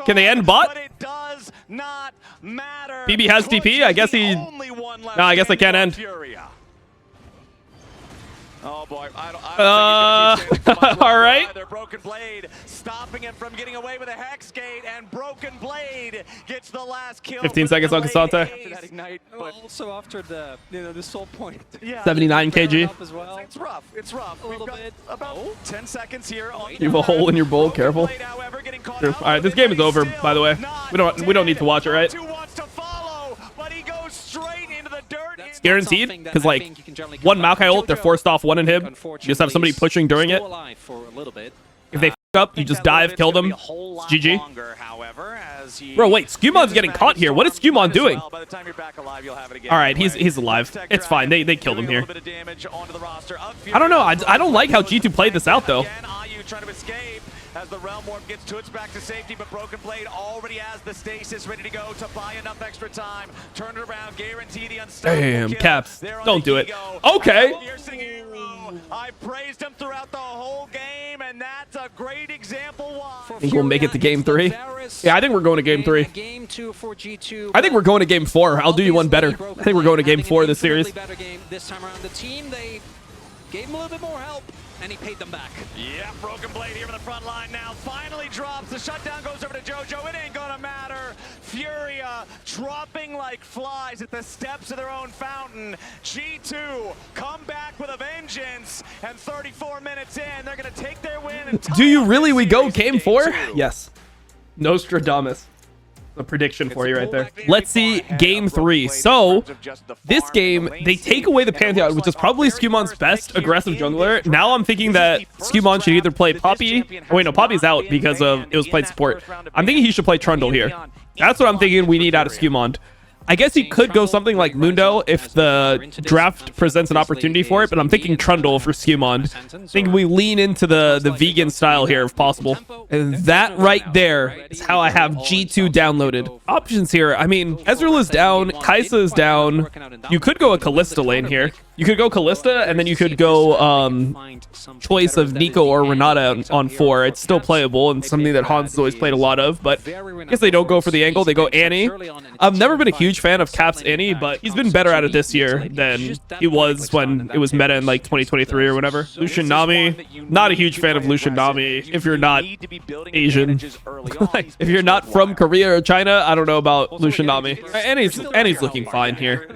S1: Can they end bot?
S2: But it does not matter.
S1: BB has TP. I guess he. No, I guess they can't end.
S2: Oh boy, I don't think he's gonna keep standing
S1: all right.
S2: Either. Broken Blade stopping him from getting away with a Hex Gate, and Broken Blade gets the last kill.
S1: 15 seconds on Casante.
S2: After that ignite,
S3: Well,
S2: but
S3: also after the the soul point.
S2: yeah,
S1: 79 kg.
S3: Up as well.
S2: it's rough. It's rough.
S3: A little
S2: We've got
S3: bit.
S2: about 10 seconds here. On
S1: You have a hole in your bowl.
S2: Broken
S1: Careful.
S2: Blade, however, getting caught
S1: True.
S2: out,
S1: All right, this
S2: but
S1: game is over,
S2: still
S1: by the way.
S2: not
S1: We don't need to watch it, right?
S2: Tattoo wants to follow, but he goes straight into the dirt.
S3: That's
S1: Guaranteed,
S3: something that
S1: because
S3: I
S1: like
S3: think you can generally
S1: one
S3: come back
S1: Maokai
S3: from.
S1: ult, they're forced off one inhib. You just have somebody pushing during it.
S3: Still alive for a little bit.
S1: If they f up, you just dive, kill them. It's GG. Bro, wait, Skummon's getting caught here. What is Skummon doing? All right, he's alive. It's fine. They killed him here. I don't know. I don't like how G2 played this out though.
S2: Trying to escape as the Realm Warp gets Toots back to safety, but Broken Blade already has the stasis ready to go to buy enough extra time. Turn it around, guarantee the unstoppable
S1: Damn,
S2: kill.
S1: Caps.
S2: There on
S1: Don't
S2: the
S1: do it.
S2: Ego.
S1: Okay.
S2: Piercing arrow. I praised him throughout the whole game, and that's a great example why.
S1: I think we'll make it to game 3. Yeah, I think we're going to game 3.
S3: Game 2 for G2.
S1: I think we're going to game 4. I'll do you one better. I think we're going to game 4 of this series.
S3: Better game this time around. The team, they gave him a little bit more help, and he paid them back.
S2: Yeah, Broken Blade here in the front line now. Finally drops. The shutdown goes over to JoJo. It ain't gonna matter. Furia dropping like flies at the steps of their own fountain. G2 come back with a vengeance, and 34 minutes in, they're gonna take their win. And
S1: Do you really? We go
S2: series
S1: game 4?
S2: 2.
S1: Yes. Nostradamus. A prediction for you right there. Let's see game 3. So this game, they take away the Pantheon, which is probably Skummon's best aggressive jungler. Now I'm thinking that Skummon should either play Poppy. Oh, wait, no, Poppy's out because of it was played support. I'm thinking he should play Trundle here. That's what I'm thinking we need out of Skummon. I guess he could go something like Mundo if the draft presents an opportunity for it, but I'm thinking Trundle for Skummon. I think we lean into the vegan style here if possible. And that right there is how I have G2 downloaded. Options here, I mean, Ezreal is down, Kai'Sa is down. You could go a Kalista lane here. You could go Kalista, and then you could go choice of Nico or Renata on 4. It's still playable and something that Hans has always played a lot of, but I guess they don't go for the angle. They go Annie. I've never been a huge fan of Cap's Annie, but he's been better at it this year than he was when it was meta in like 2023 or whatever. Lucian Nami, not a huge fan of Lucian Nami if you're not Asian. If you're not from Korea or China, I don't know about Lucian Nami. Annie's looking fine here.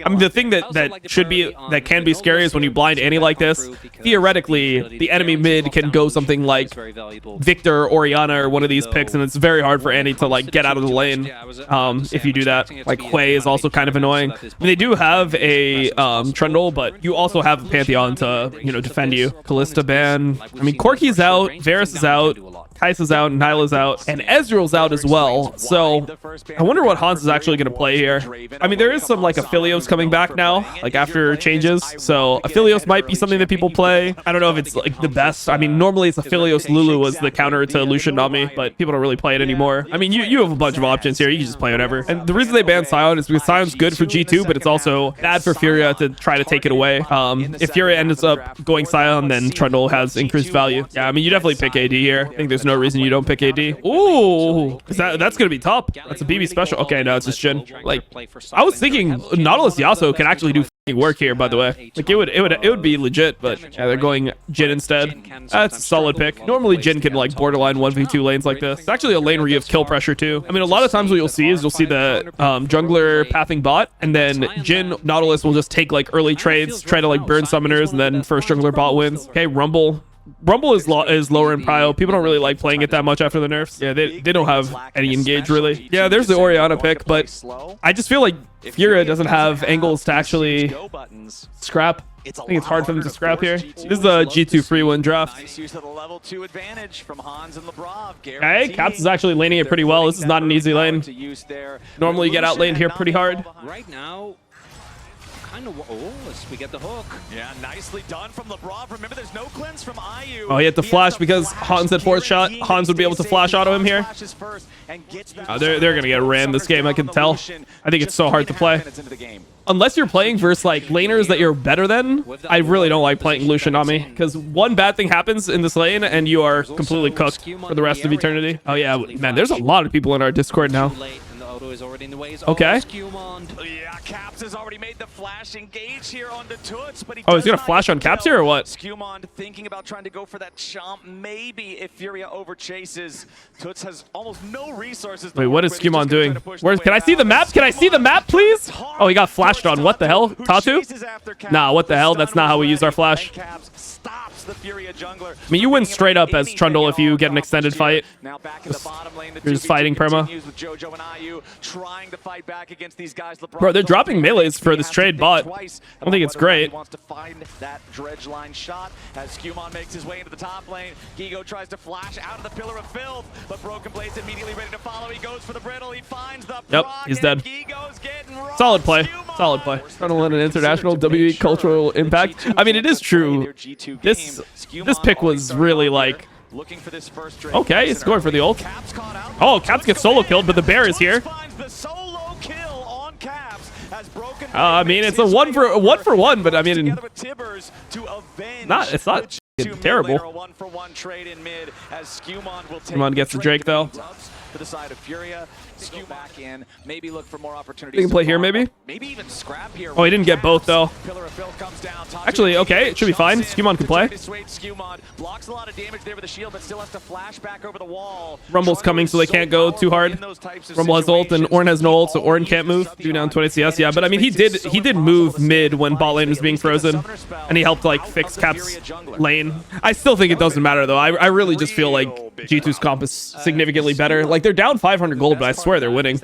S1: I mean, the thing that can be scary is when you blind Annie like this. Theoretically, the enemy mid can go something like Victor, Orianna, or one of these picks, and it's very hard for Annie to like get out of the lane if you do that. Like Hui is also kind of annoying. I mean, they do have a Trundle, but you also have a Pantheon to defend you. Kalista ban. I mean, Corki's out, Varus is out, Kai'Sa's out, Nyla's out, and Ezreal's out as well. So I wonder what Hans is actually going to play here. I mean, there is some like Aphelios coming back now, like after changes. So Aphelios might be something that people play. I don't know if it's like the best. I mean, normally it's Aphelios Lulu as the counter to Lucian Nami, but people don't really play it anymore. I mean, you have a bunch of options here. You can just play whatever. And the reason they banned Sion is because Sion's good for G2, but it's also bad for Furia to try to take it away. If Furia ends up going Sion, then Trundle has increased value. Yeah, I mean, you definitely pick AD here. I think there's no reason you don't pick AD. Ooh, that's gonna be top. That's a BB special. Okay, no, it's just Jhin. Like, I was thinking Nautilus Yasuo can actually do work here, by the way. Like, it would be legit, but yeah, they're going Jhin instead. That's a solid pick. Normally Jhin can like borderline 1v2 lanes like this. It's actually a lane where you have kill pressure too. I mean, a lot of times what you'll see is the jungler pathing bot, and then Jhin Nautilus will just take like early trades, try to like burn summoners, and then first jungler bot wins. Okay, Rumble is lower in prio. People don't really like playing it that much after the nerfs. Yeah, they don't have any engage really. Yeah, there's the Orianna pick, but I just feel like Furia doesn't have angles to actually scrap. I think it's hard for them to scrap here. This is a G2 free win draft. Okay, Caps is actually laning it pretty well. This is not an easy lane. Normally you get out laned here pretty hard.
S3: Right now, we get the hook.
S2: Yeah, nicely done from LeBron. Remember, there's no cleanse from IU.
S1: Oh, he had to flash because Hans had fourth shot. Hans would be able to flash auto him here. They're going to get ran this game, I can tell. I think it's so hard to play. Unless you're playing versus like laners that you're better than, I really don't like playing Lucian Nami, because one bad thing happens in this lane and you are completely cooked for the rest of eternity. Oh yeah, man, there's a lot of people in our Discord now.
S3: Tatu is already in the ways.
S1: Okay.
S3: Skewmon.
S2: Yeah, Caps has already made the flash engage here on the Toots, but
S1: Oh, he's gonna flash on Caps here or what?
S2: Skewmon thinking about trying to go for that chomp. Maybe if Furia over chases, Toots has almost no resources.
S1: Wait, what is Skewmon doing? Where's? Can I see the map? Can I see the map, please? Oh, he got flashed on. What the hell? Tatu? Nah, what the hell? That's not how we use our flash. I mean, you win straight up as Trundle if you get an extended fight.
S2: Now back in the bottom lane,
S1: You're just fighting perma.
S2: with Jojo and IU trying to fight back against these guys.
S1: Bro, they're dropping melees for this trade bot. I don't think it's great.
S2: Wants to find that dredge line shot as Skewmon makes his way into the top lane. Gigo tries to flash out of the pillar of filth, but Broken Blade's immediately ready to follow. He goes for the brittle. He finds the
S1: Yep,
S2: proc,
S1: he's
S2: and
S1: dead.
S2: Gigo's getting rocked.
S1: Solid play.
S2: Skewmon.
S1: Solid play. Trying to learn an international WE cultural impact. I mean, it is true. This pick was really like...
S2: Looking for this first trade.
S1: Okay, he's going for the ult.
S2: Caps caught out.
S1: Oh, Caps gets solo killed, but the bear is here.
S2: Finds the solo kill on Caps as Broken
S1: I mean, it's a one for one, but I mean,
S2: together with Tibbers to avenge
S1: it's not
S2: the two
S1: terrible.
S2: mid laner, a 1-for-1 trade in mid as Skewmon will take
S1: Skewmon gets the Drake though.
S2: To the side of Furia, Skewmon back in, maybe look for more opportunities.
S1: They can play here, maybe.
S2: Maybe even scrap here.
S1: Oh, he didn't get both though.
S2: Pillar of Filth comes down.
S1: Actually, okay, it should be fine. Skewmon can play.
S2: Skewmon blocks a lot of damage there with the shield, but still has to flash back over the wall.
S1: Rumble's coming, so they can't go too hard. Rumble has ult, and Ornn has no ult, so Ornn can't move. Do down 20 CS, yeah. But I mean, he did move mid when bot lane was being frozen, and he helped like fix Caps lane. I still think it doesn't matter though. I really just feel like G2's comp is significantly better. Like they're down 500 gold, but I swear they're winning.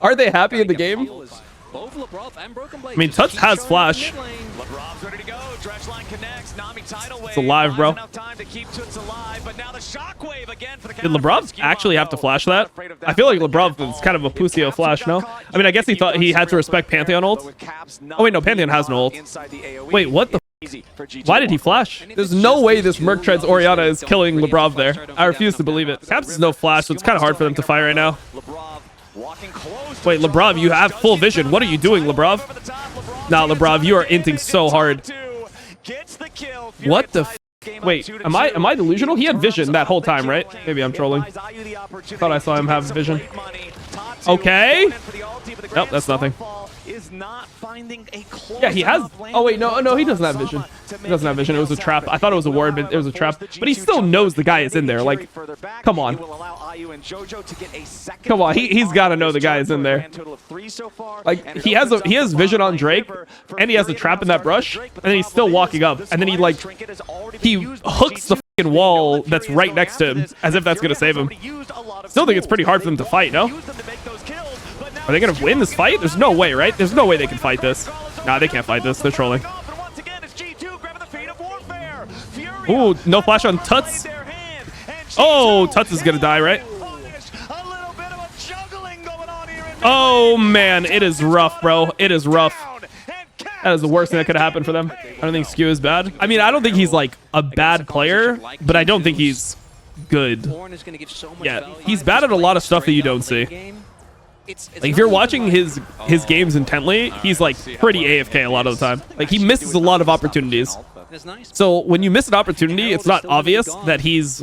S1: Are they happy in the game? I mean, Tuts has flash.
S2: LeBron's ready to go. Dredge line connects. Nami tidal wave.
S1: It's alive, bro.
S2: Enough time to keep Tuts alive, but now the shockwave again for the
S1: Did LeBron actually have to flash that? I feel like LeBron was kind of a Pusio flash, no? I mean, I guess he thought he had to respect Pantheon ult. Oh wait, no, Pantheon has no ult. Wait, what the why did he flash? There's no way this Merc Treads Orianna is killing Lebrov there. I refuse to believe it. Caps is no flash, so it's kind of hard for them to fight right now. Wait, Lebrov, you have full vision. What are you doing, Lebrov? Nah, Lebrov, you are inting so hard. What the f? Wait, am I delusional? He had vision that whole time, right? Maybe I'm trolling. Thought I saw him have vision. Okay. Nope, that's nothing. Yeah, he has. Oh wait, no, he doesn't have vision. He doesn't have vision. It was a trap. I thought it was a ward, but it was a trap. But he still knows the guy is in there. Like, come on. Come on, he's got to know the guy is in there. Like, he has vision on Drake, and he has a trap in that brush, and then he's still walking up, and then he hooks the fucking wall that's right next to him, as if that's gonna save him. Still think it's pretty hard for them to fight, no? Are they gonna win this fight? There's no way, right? There's no way they can fight this. Nah, they can't fight this. They're trolling. Ooh, no flash on Tuts. Oh, Tuts is gonna die, right? Oh man, it is rough, bro. It is rough. That is the worst thing that could have happened for them. I don't think Skew is bad. I mean, I don't think he's like a bad player, but I don't think he's good. Yeah, he's bad at a lot of stuff that you don't see. Like, if you're watching his games intently, he's like pretty AFK a lot of the time. Like, he misses a lot of opportunities. So when you miss an opportunity, it's not obvious that he's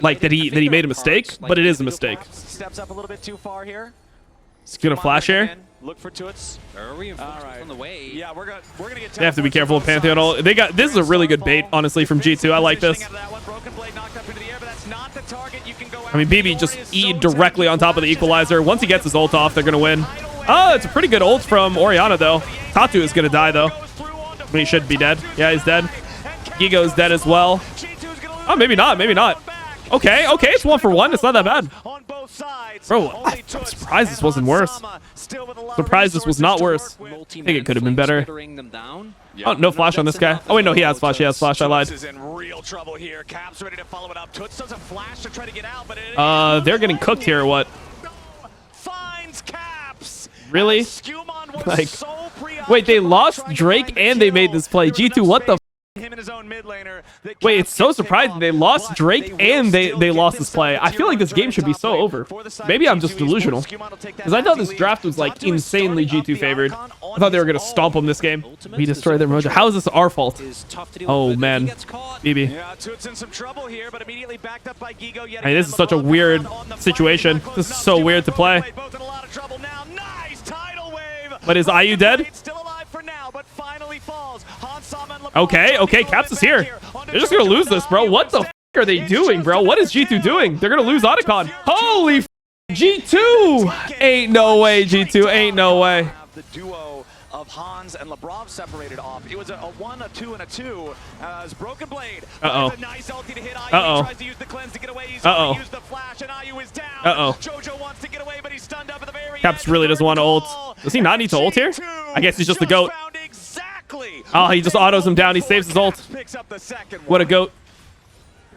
S1: like that he made a mistake, but it is a mistake.
S2: Steps up a little bit too far here.
S1: He's gonna flash here.
S2: Look for Toots.
S3: On the way.
S2: Yeah, we're gonna get.
S1: They have to be careful with Pantheon ult. This is a really good bait, honestly, from G2. I like this. I mean, BB just E'd directly on top of the equalizer. Once he gets his ult off, they're gonna win. Oh, it's a pretty good ult from Orianna though. Tatu is gonna die though. He should be dead. Yeah, he's dead. Gigo's dead as well. Oh, maybe not. Maybe not. Okay, it's 1-for-1. It's not that bad. Bro, I'm surprised this wasn't worse. Surprised this was not worse. I think it could have been better. Oh, no flash on this guy. Oh, wait, no, he has flash. He has flash. I lied. They're getting cooked here or what? Really? Like, wait, they lost Drake and they made this play. G2, what the f?
S2: him in his own mid laner.
S1: Wait, it's so surprising. They lost Drake and they lost this play. I feel like this game should be so over. Maybe I'm just delusional. Because I thought this draft was like insanely G2 favored. I thought they were going to stomp them this game. We destroyed their mojo. How is this our fault? Oh, man. BB.
S2: Yeah, Toot's in some trouble here, but immediately backed up by Gigo.
S1: I mean, this is such a weird situation. This is so weird to play.
S2: Both in a lot of trouble now. Nice tidal wave.
S1: But is IU dead?
S2: Still alive for now, but finally falls.
S1: Okay, okay, Caps is here. They're just gonna lose this, bro. What the f are they doing, bro? What is G2 doing? They're gonna lose Otacon. Holy f G2! Ain't no way, G2. Ain't no way.
S2: The duo of Hans and Labrov separated off. It was a 1, a 2, and a 2. As Broken Blade.
S1: Uh-oh.
S2: A nice ulti to hit IU.
S1: Uh-oh.
S2: He tries to use the cleanse to get away. He's going to use the flash, and IU is down.
S1: Uh-oh.
S2: Jojo wants to get away, but he's stunned up at the very
S1: Caps
S2: end.
S1: really doesn't want to ult. Does he not need to ult here? I guess he's just the GOAT. Oh, he just autos him down. He saves his ult. What a GOAT.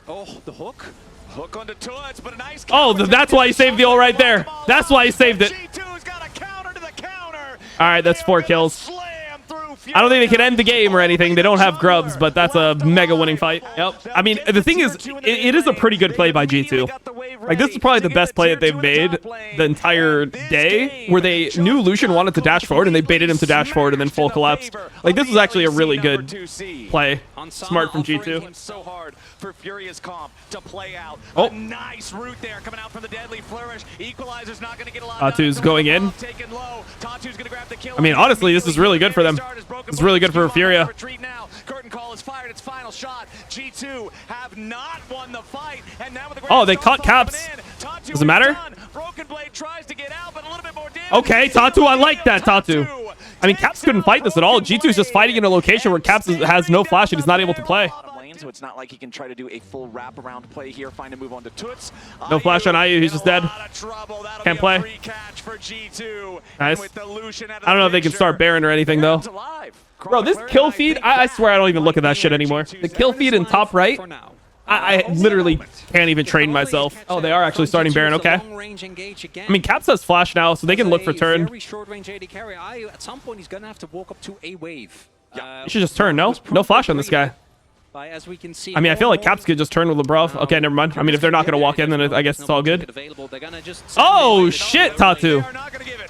S3: Oh, the hook.
S2: Hook onto Toots, but a nice
S1: Oh, that's why he saved the ult right there. That's why he saved it.
S2: G2's got a counter to the counter.
S1: All right, that's 4 kills. I don't think they can end the game or anything. They don't have grubs, but that's a mega winning fight. Yep. I mean, the thing is, it is a pretty good play by G2. Like, this is probably the best play that they've made the entire day, where they knew Lucian wanted to dash forward, and they baited him to dash forward and then full collapse. Like, this was actually a really good play. Smart from G2.
S2: So hard for Furious Comp to play out.
S1: Oh.
S2: A nice route there coming out from the deadly flourish. Equalizer's not going to get a lot.
S1: Tatu's going in.
S2: Taken low. Tatu's going to grab the kill.
S1: I mean, honestly, this is really good for them. It's really good for Furia.
S2: Curtain call is fired. Its final shot. G2 have not won the fight, and now with the
S1: Oh, they caught Caps. Does it matter?
S2: Broken Blade tries to get out, but a little bit more damage.
S1: Okay, Tatu, I like that, Tatu. I mean, Caps couldn't fight this at all. G2's just fighting in a location where Caps has no flash and he's not able to play.
S2: So it's not like he can try to do a full wraparound play here, find a move onto Toots.
S1: No flash on IU, he's just dead. Can't play. Nice. I don't know if they can start Baron or anything, though. Bro, this kill feed, I swear I don't even look at that shit anymore. The kill feed in top right, I literally can't even train myself. Oh, they are actually starting Baron, okay. I mean, Caps has flash now, so they can look for turn.
S3: At some point, he's going to have to walk up to a wave.
S1: You should just turn, no? No flash on this guy.
S3: As we can see,
S1: I mean, I feel like Caps could just turn with Labrov. Okay, never mind. I mean, if they're not going to walk in, then I guess it's all good. Oh, shit, Tatu.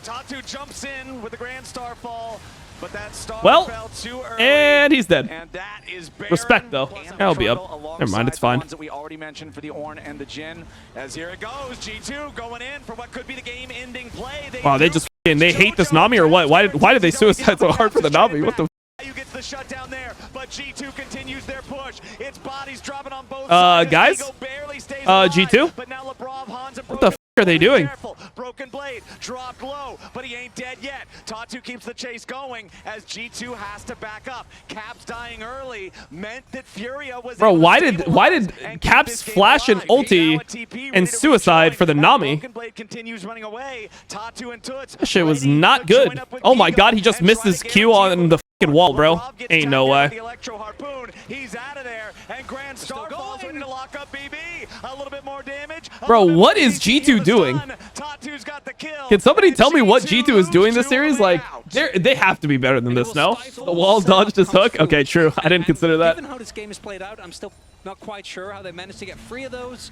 S2: Tatu jumps in with the Grand Star fall, but that star
S1: Well,
S2: fell too early.
S1: and he's dead.
S2: And that is
S1: Respect, though. I'll be up. Never mind, it's fine.
S2: That we already mentioned for the Ornn and the Jhin. As here it goes, G2 going in for what could be the game-ending play.
S1: Wow, they just they hate this Nami or what? Why did they suicide so hard for the Nami? What the?
S2: You get the shutdown there, but G2 continues their push. Its bodies dropping on both sides.
S1: Guys? G2?
S2: But now Labrov, Hans, and
S1: What the f are they doing?
S2: Careful. Broken Blade dropped low, but he ain't dead yet. Tatu keeps the chase going as G2 has to back up. Caps dying early meant that Furia was.
S1: Bro, why did Caps flash an ulti and suicide for the Nami?
S2: Broken Blade continues running away. Tatu and Toots.
S1: That shit was not good. Oh my god, he just missed his Q on the fucking wall, bro. Ain't no way.
S2: He's out of there, and Grand Star falls ready to lock up BB. A little bit more damage.
S1: Bro, what is G2 doing?
S2: Tatu's got the kill.
S1: Can somebody tell me what G2 is doing this series? Like, they have to be better than this, no? The wall dodged his hook? Okay, true. I didn't consider that.
S3: Given how this game is played out, I'm still not quite sure how they managed to get 3 of those.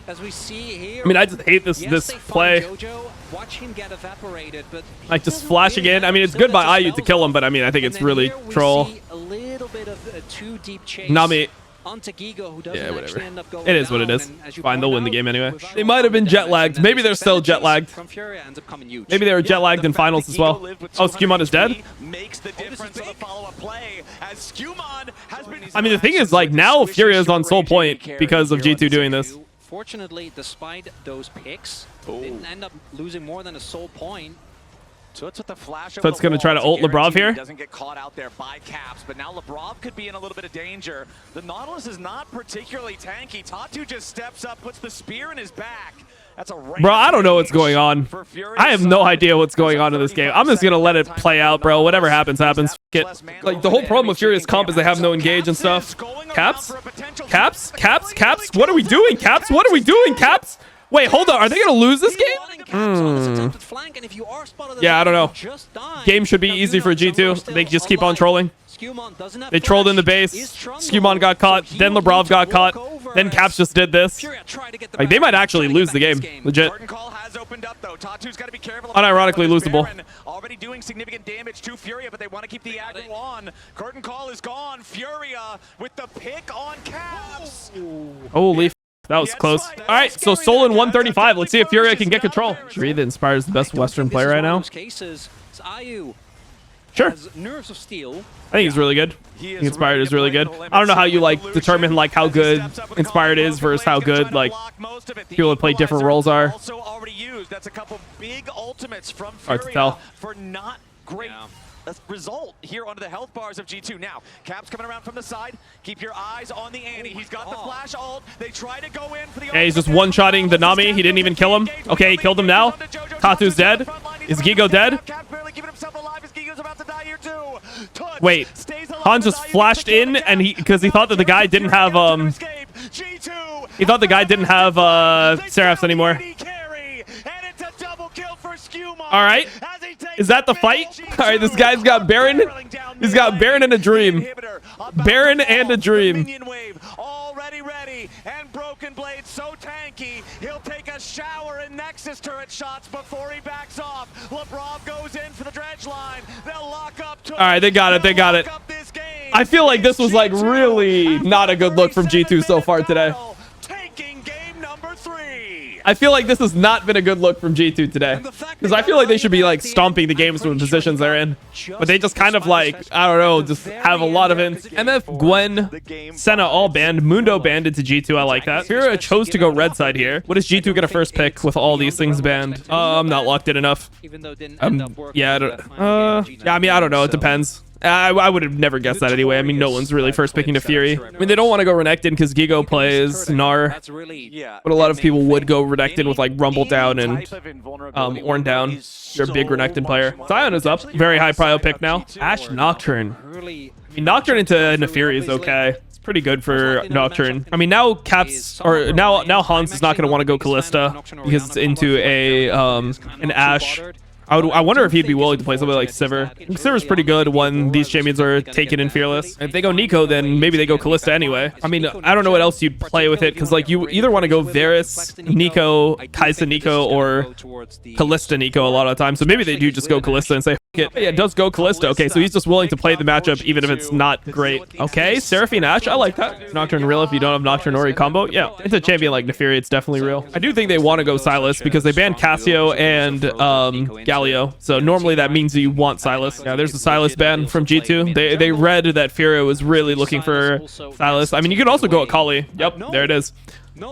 S3: As we see here,
S1: I mean, I just hate this play.
S3: Jojo, watch him get evaporated, but
S1: Like, just flashing in. I mean, it's good by IU to kill him, but I mean, I think it's really troll.
S3: A little bit of a too deep chase.
S1: Nami.
S3: Onto Gigo, who doesn't
S1: Yeah, whatever.
S3: actually end up going
S1: It is what it
S3: down,
S1: is.
S3: and as you
S1: Fine, they'll
S3: point
S1: win the
S3: out,
S1: game anyway.
S3: without
S1: They might have been jet lagged.
S3: and
S1: Maybe they're still jet lagged.
S3: from Furia ends up coming huge.
S1: Maybe they were jet lagged in finals as well. Oh, Skewmon is dead?
S2: Makes the difference of the follow-up play as Skewmon has been.
S1: I mean, the thing is, like, now Furia is on soul point because of G2 doing this.
S3: Fortunately, despite those picks, they didn't end up losing more than a soul point.
S2: Toots with the flash.
S1: So it's going to try to ult Labrov here?
S2: Doesn't get caught out there by Caps, but now Labrov could be in a little bit of danger. The Nautilus is not particularly tanky. Tatu just steps up, puts the spear in his back. That's a
S1: Bro, I don't know what's going on. I have no idea what's going on in this game. I'm just going to let it play out, bro. Whatever happens, happens. Like, the whole problem with Furious Comp is they have no engage and stuff. Caps? Caps? Caps? Caps? What are we doing, Caps? What are we doing, Caps? Wait, hold on. Are they going to lose this game? Yeah, I don't know. Game should be easy for G2. They just keep on trolling.
S3: Skewmon doesn't have
S1: They trolled in the
S3: flash.
S1: base.
S3: Is Trundle,
S1: Skewmon got caught.
S3: so he
S1: Then
S3: will
S1: Lebrov
S3: need
S1: got
S3: to
S1: caught.
S3: walk over
S1: Then
S3: as
S1: Caps just did this.
S3: Furia tried to get the
S1: Like, they
S3: back.
S1: might actually
S3: Trying to
S1: lose
S3: get
S1: the
S3: back
S1: game.
S3: this
S1: Legit.
S2: Curtain call has opened up though. Tatu's got to be careful.
S1: Unironically losable.
S2: Baron already doing significant damage to Furia, but they want to keep the aggro on. Curtain call is gone. Furia with the pick on Caps.
S1: Holy f, that was close. All right, so Solon 135. Let's see if Furia can get control. Sure, that Inspire's the best Western player right now.
S3: Cases, IU
S1: Sure.
S3: has nerves of steel.
S1: I think he's really good. I think Inspired is really good. I don't know how you like determine like how good Inspired is versus how good like people that play different roles are.
S2: Also already used. That's a couple big ultimates from
S1: Hard to
S2: Furia
S1: tell.
S2: for not great result here onto the health bars of G2. Now, Caps coming around from the side. Keep your eyes on the Annie. He's got the flash ult. They try to go in for the
S1: Yeah, he's just one-shotting the Nami. He didn't even kill him. Okay, he killed him now. Tatu's dead. Is Gigo dead? Wait, Han just flashed in and because he thought that the guy didn't have he thought the guy didn't have Seraphs anymore. All right, is that the fight? All right, this guy's got Baron. He's got Baron and a dream. Baron and a dream.
S2: Already ready, and Broken Blade so tanky, he'll take a shower in Nexus turret shots before he backs off. Lebrov goes in for the dredge line. They'll lock up.
S1: All right, they got it. They got it. I feel like this was like really not a good look from G2 so far today.
S2: Taking game number 3.
S1: I feel like this has not been a good look from G2 today. Because I feel like they should be like stomping the games from the positions they're in. But they just kind of like, I don't know, just have a lot of ins. MF, Gwen, Senna all banned. Mundo banned into G2. I like that. Fira chose to go red side here. What is G2 get a first pick with all these things banned? I'm not locked in enough.
S3: Even though it didn't end up working
S1: Yeah, I
S3: for
S1: don't,
S3: that final game,
S1: yeah, I mean, I don't know. It depends. I would have never guessed that anyway. I mean, no one's really first picking to Fury. I mean, they don't want to go Renekton because Gigo plays Gnar.
S3: That's really
S1: But a lot of people would go Renekton with like Rumble down and Ornn down. You're a big Renekton player. Sion is up. Very high prio pick now. Ashe Nocturne.
S3: really
S1: I mean, Nocturne into Nefiri is okay. It's pretty good for Nocturne. I mean, now Caps or now Hans is not going to want to go Callista because it's into a an Ashe. I wonder if he'd be willing to play somebody like Sivir. Sivir's pretty good when these champions are taken in Fearless. If they go Nico, then maybe they go Callista anyway. I mean, I don't know what else you'd play with it, because like you either want to go Varus, Nico, Kai'Sa Nico, or Callista Nico a lot of times. So maybe they do just go Callista and say, yeah, it does go Callista. Okay, so he's just willing to play the matchup even if it's not great. Okay, Seraphine Ashe, I like that. Nocturne real if you don't have Nocturne Ori combo. Yeah, it's a champion like Nefiri, it's definitely real. I do think they want to go Sylas because they banned Cassio and Galio. So normally that means you want Sylas. Yeah, there's a Sylas ban from G2. They read that Fira was really looking for Sylas. I mean, you could also go Akali. Yep, there it is.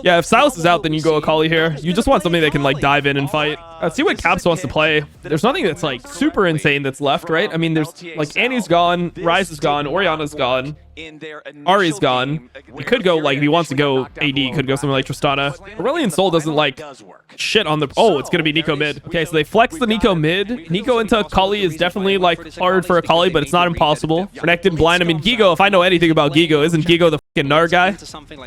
S1: Yeah, if Sylas is out, then you go Akali here. You just want something that can like dive in and fight. Let's see what Caps wants to play. There's nothing that's like super insane that's left, right? I mean, there's like Annie's gone, Ryze is gone, Orianna's gone, Ahri's gone. You could go like if he wants to go AD, could go something like Tristana. Aurelion Sol doesn't like shit on the. Oh, it's gonna be Nico mid. Okay, so they flex the Nico mid. Nico into Akali is definitely like hard for Akali, but it's not impossible. Renekton blind. I mean, Gigo. If I know anything about Gigo, isn't Gigo the fucking Gnar guy?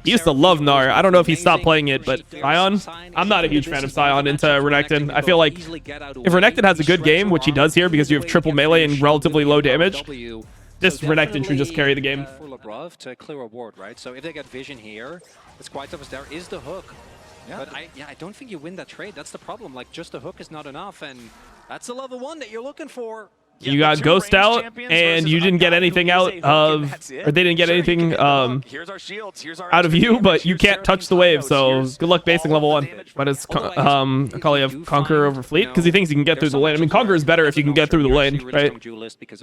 S1: He used to love Gnar. I don't know if he stopped playing it, but Sion. I'm not a huge fan of Sion into Renekton. I feel like if Renekton has a good game, which he does here because you have triple melee and relatively low damage, this Renekton should just carry the game.
S3: For Lebrov to clear a ward, right? So if they get vision here, it's quite tough. There is the hook. But I don't think you win that trade. That's the problem. Like, just the hook is not enough, and that's the level 1 that you're looking for.
S1: You got Ghost out, and you didn't get anything out of, or they didn't get anything out of you, but you can't touch the wave, so good luck basing level 1. But it's Akali have Conqueror over Fleet, because he thinks he can get through the lane. I mean, Conqueror is better if you can get through the lane, right?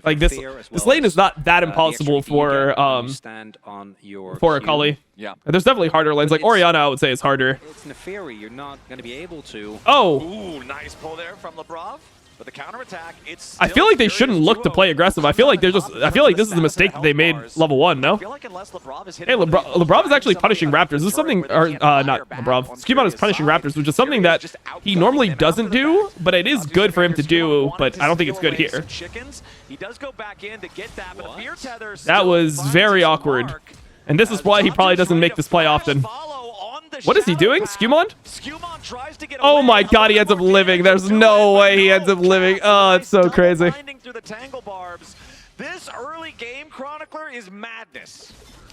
S1: Like, this lane is not that impossible for Akali.
S2: Yeah.
S1: There's definitely harder lanes. Like, Orianna, I would say, is harder.
S3: It's Nefiri. You're not going to be able to.
S1: Oh!
S2: Ooh, nice pull there from Lebrov. But the counterattack,
S1: I feel like they shouldn't look to play aggressive. I feel like they're just. I feel like this is a mistake that they made level 1. No. Hey, Lebrov is actually punishing Raptors. This is something, or not Lebrov. Skewmon is punishing Raptors, which is something that he normally doesn't do, but it is good for him to do. But I don't think it's good here. That was very awkward, and this is why he probably doesn't make this play often. What is he doing? Skewmon? Oh my god, he ends up living. There's no way he ends up living. Oh, it's so crazy.
S2: This early game, Chronicler, is madness.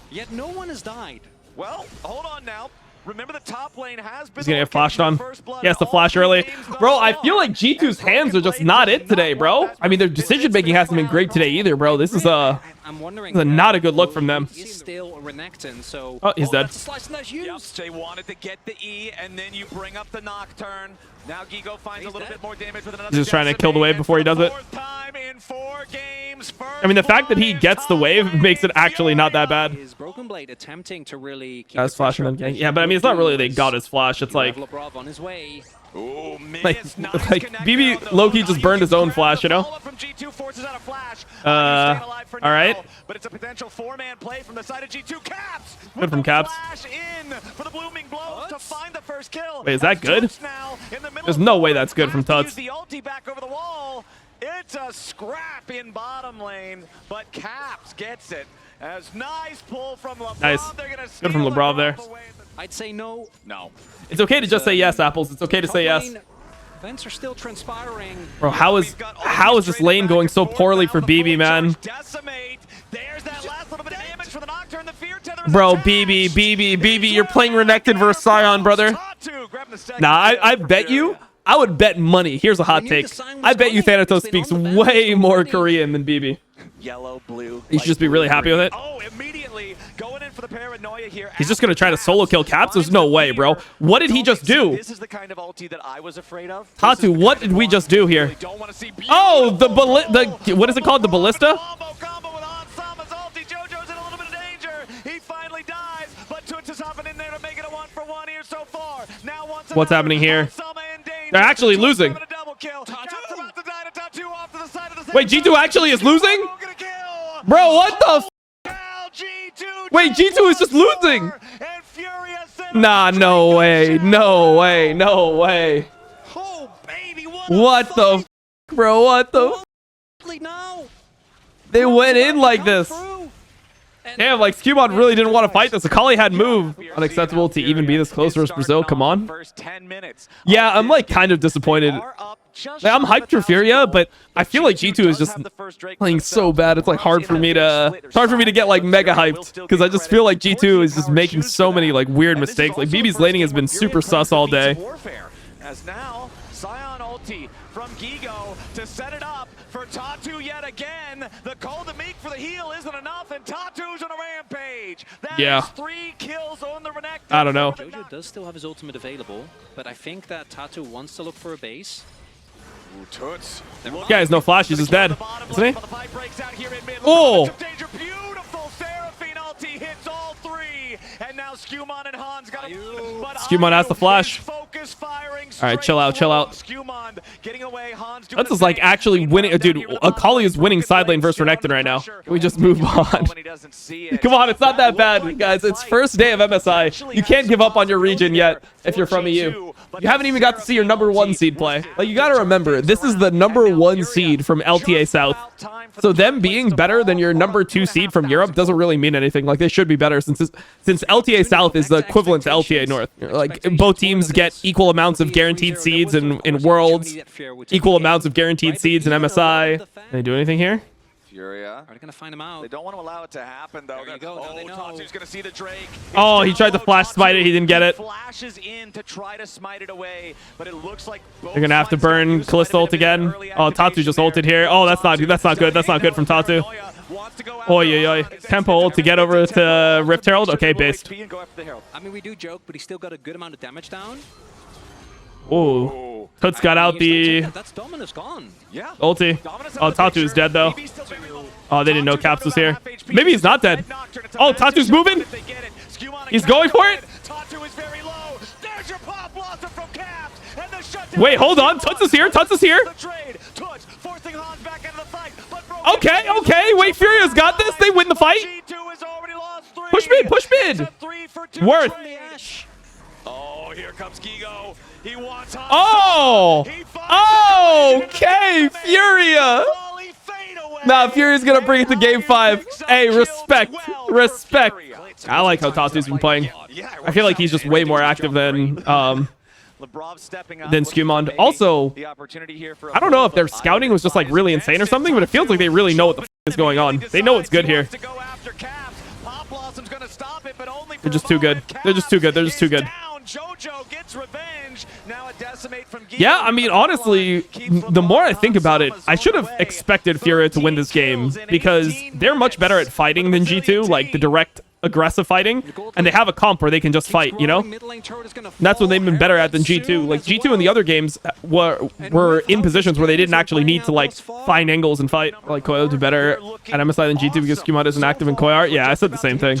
S3: Yet no one has died.
S2: Well, hold on now. Remember the top lane has been
S1: He's gonna get flashed on. He has to flash early. Bro, I feel like G2's hands are just not it today, bro. I mean, their decision making hasn't been great today either, bro. This is
S3: I'm wondering
S1: not a good look from them.
S3: He's still Renekton, so
S1: Oh, he's dead.
S3: that's a slice and that's
S2: Yep,
S3: used.
S2: they wanted to get the E, and then you bring up the Nocturne. Now Gigo finds a little bit more damage with another.
S1: He's just trying to kill the wave before he does it.
S2: Fourth time in 4 games.
S1: I mean, the fact that he gets the wave makes it actually not that bad.
S3: Is Broken Blade attempting to really keep
S1: Guys
S3: the
S1: flashing
S3: pressure
S1: then
S3: up?
S1: gang. Yeah, but I mean, it's not really they got his flash. It's
S3: You
S1: like
S3: have LeBron on his way.
S2: Ooh,
S1: like
S2: miss. Nice
S1: BB
S2: connector on the
S1: Loki
S2: hook.
S1: just burned his own flash, you know.
S2: Follow-up from G2 forces out a flash.
S1: All right.
S2: But it's a potential 4-man play from the side of G2. Caps.
S1: Good from Caps.
S2: Flash in for the blooming blows to find the first kill.
S1: Wait, is that good?
S2: Tuts now in the middle
S1: There's
S2: of
S1: no
S2: the
S1: way
S2: board.
S1: that's good from
S2: Has to
S1: Tuts.
S2: use the ulti back over the wall. It's a scrap in bottom lane, but Caps gets it. As nice pull from LeBron.
S1: Nice.
S2: They're gonna
S1: Good from
S2: steal
S1: LeBron
S2: it
S1: there.
S2: away.
S3: I'd say no.
S2: No.
S1: It's okay to just say yes, Apples. It's okay to say yes.
S3: Events are still transpiring.
S1: Bro, how is this lane going so poorly for BB, man?
S2: Decimate. There's that last little bit of damage for the Nocturne. The fear tether is
S1: Bro,
S2: attached.
S1: BB, you're playing Renekton versus Sion, brother.
S2: Tatu grabbing the second
S1: Nah,
S2: kill
S1: I
S2: for
S1: bet you,
S2: Furia.
S1: I would bet money. Here's a hot take. I bet you Thanatos speaks way more Korean than BB.
S2: Yellow, blue.
S1: You should just be really happy with it.
S2: Oh, immediately going in for the paranoia here.
S1: He's just gonna try to solo kill Caps? There's no way, bro. What did he just do?
S2: This is the kind of ulti that I was afraid of.
S1: Tatu, what did we just do here?
S2: Don't want to see
S1: Oh, the what is it called? The ballista?
S2: Combo with Ansama's ulti. JoJo's in a little bit of danger. He finally dies, but Tuts is hopping in there to make it a 1-for-1 here so far. Now once
S1: What's
S2: another,
S1: happening here?
S2: Ansama in danger.
S1: They're actually
S2: Tuts
S1: losing.
S2: having a double kill. Caps about to die to Tatu off to the side of the
S1: Wait, G2 actually is losing?
S2: Gonna kill.
S1: Bro, what the f?
S2: Now G2
S1: Wait, G2 is just losing.
S2: and Furia sent
S1: Nah, no way, no way, no way.
S2: Oh, baby,
S1: What the f, bro? What the f?
S3: Now.
S1: They went in like this. Damn, like Skewmon really didn't want to fight this. Akali had move. Unacceptable to even be this close versus Brazil. Come on.
S2: First 10 minutes.
S1: Yeah, I'm like kind of disappointed. Like, I'm hyped for Furia, but I feel like G2 is just playing so bad. It's like hard for me to get like mega hyped because I just feel like G2 is just making so many like weird mistakes. Like BB's laning has been super sus all day.
S2: As now Sion ulti from Gigo to set it up for Tatu yet again. The call to Meek for the heal isn't enough, and Tatu's on a rampage. That
S1: Yeah.
S2: is 3 kills on the Renekton.
S1: I don't know.
S3: JoJo does still have his ultimate available, but I think that Tatu wants to look for a base.
S2: Tuts.
S1: Yeah, he's no flash. He's just dead, isn't he?
S2: Oh!
S1: Oh!
S2: Beautiful Seraphine ulti hits all 3, and now Skewmon and Hans got
S1: Skewmon has the flash.
S2: Focus firing.
S1: All right, chill out, chill out.
S2: Skewmon getting away. Hans
S1: That's just like actually winning. Dude, Akali is winning side lane versus Renekton right now. Can we just move on? Come on, it's not that bad, guys. It's first day of MSI. You can't give up on your region yet if you're from EU. You haven't even got to see your #1 seed play. Like, you got to remember, this is the #1 seed from LTA South. So them being better than your #2 seed from Europe doesn't really mean anything. Like, they should be better since LTA South is the equivalent to LTA North. Like, both teams get equal amounts of guaranteed seeds in Worlds, equal amounts of guaranteed seeds in MSI. Can they do anything here?
S2: Furia.
S3: Are they gonna find him out?
S2: They don't want to allow it to happen, though.
S3: There you go, now they know.
S2: Tatu's gonna see the Drake.
S1: Oh, he tried to flash smite it. He didn't get it.
S2: Flashes in to try to smite it away, but it looks like
S1: They're gonna have to burn Callisto ult again. Oh, Tatu just ulted here. Oh, that's not good. That's not good from Tatu. Oi, oi, oi. Tempo ult to get over to Rift Herald. Okay, based.
S3: I mean, we do joke, but he still got a good amount of damage down.
S1: Ooh. Tuts got out the
S3: That's Dominus gone.
S2: Yeah.
S1: ulti. Oh, Tatu's dead though. Oh, they didn't know Caps was here. Maybe he's not dead. Oh, Tatu's moving. He's going for it.
S2: Tatu is very low. There's your pop blossom from Caps. And the shutdown.
S1: Wait, hold on. Tuts is here. Tuts is here.
S2: The trade. Tuts forcing Hans back into the fight. But
S1: Okay, okay. Wait, Furia's got this. They win the fight.
S2: G2 has already lost 3.
S1: Push mid, push mid.
S2: It's a 3-for-2
S1: Worth.
S2: trade. Oh, here comes Gigo. He wants Hans.
S1: Oh.
S2: He finds
S1: Okay, Furia.
S2: Volley fade away.
S1: Nah, Furia's gonna bring it to game 5. Hey, respect. Respect. I like how Tatu's been playing. I feel like he's just way more active than
S2: Lebrov stepping up,
S1: than Skumond. Also,
S2: the opportunity here for
S1: I don't know if their scouting was just like really insane or something, but it feels like they really know what the is going on. They know what's good here. They're just too good. They're just too good. They're just too good. Yeah, I mean, honestly, the more I think about it, I should have expected Furia to win this game because they're much better at fighting than G2, like the direct aggressive fighting, and they have a comp where they can just fight, you know? And that's what they've been better at than G2. Like, G2 in the other games were in positions where they didn't actually need to, like, find angles and fight. Like, Koyo did better at MSI than G2 because Skumond isn't active in Koyar. Yeah, I said the same thing.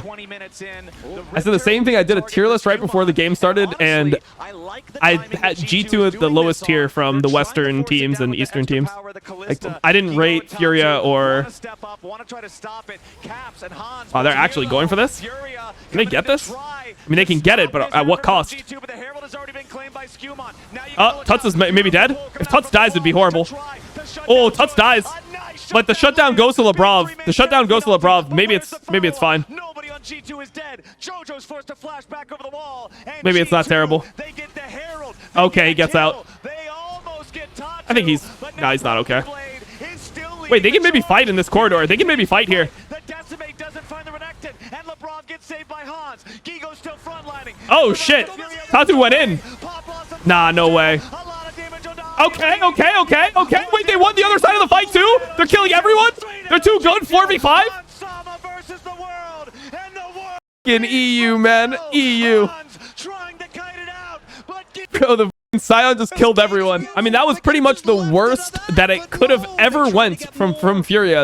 S1: I said the same thing. I did a tier list right before the game started, and I had G2 at the lowest tier from the Western teams and Eastern teams. Like, I didn't rate Furia or... Oh, they're actually going for this? Can they get this? I mean, they can get it, but at what cost? Tuts is maybe dead? If Tuts dies, it'd be horrible. Oh, Tuts dies. But the shutdown goes to Lebrov. The shutdown goes to Lebrov. Maybe it's fine. Maybe it's not terrible. Okay, he gets out. I think he's... No, he's not okay. Wait, they can maybe fight in this corridor. They can maybe fight here. Oh, shit. Tatu went in. Nah, no way. Okay. Wait, they won the other side of the fight, too? They're killing everyone? They're too good? 4v5? Fucking EU, man. EU. Bro, the Sion just killed everyone. I mean, that was pretty much the worst that it could have ever went from Furia.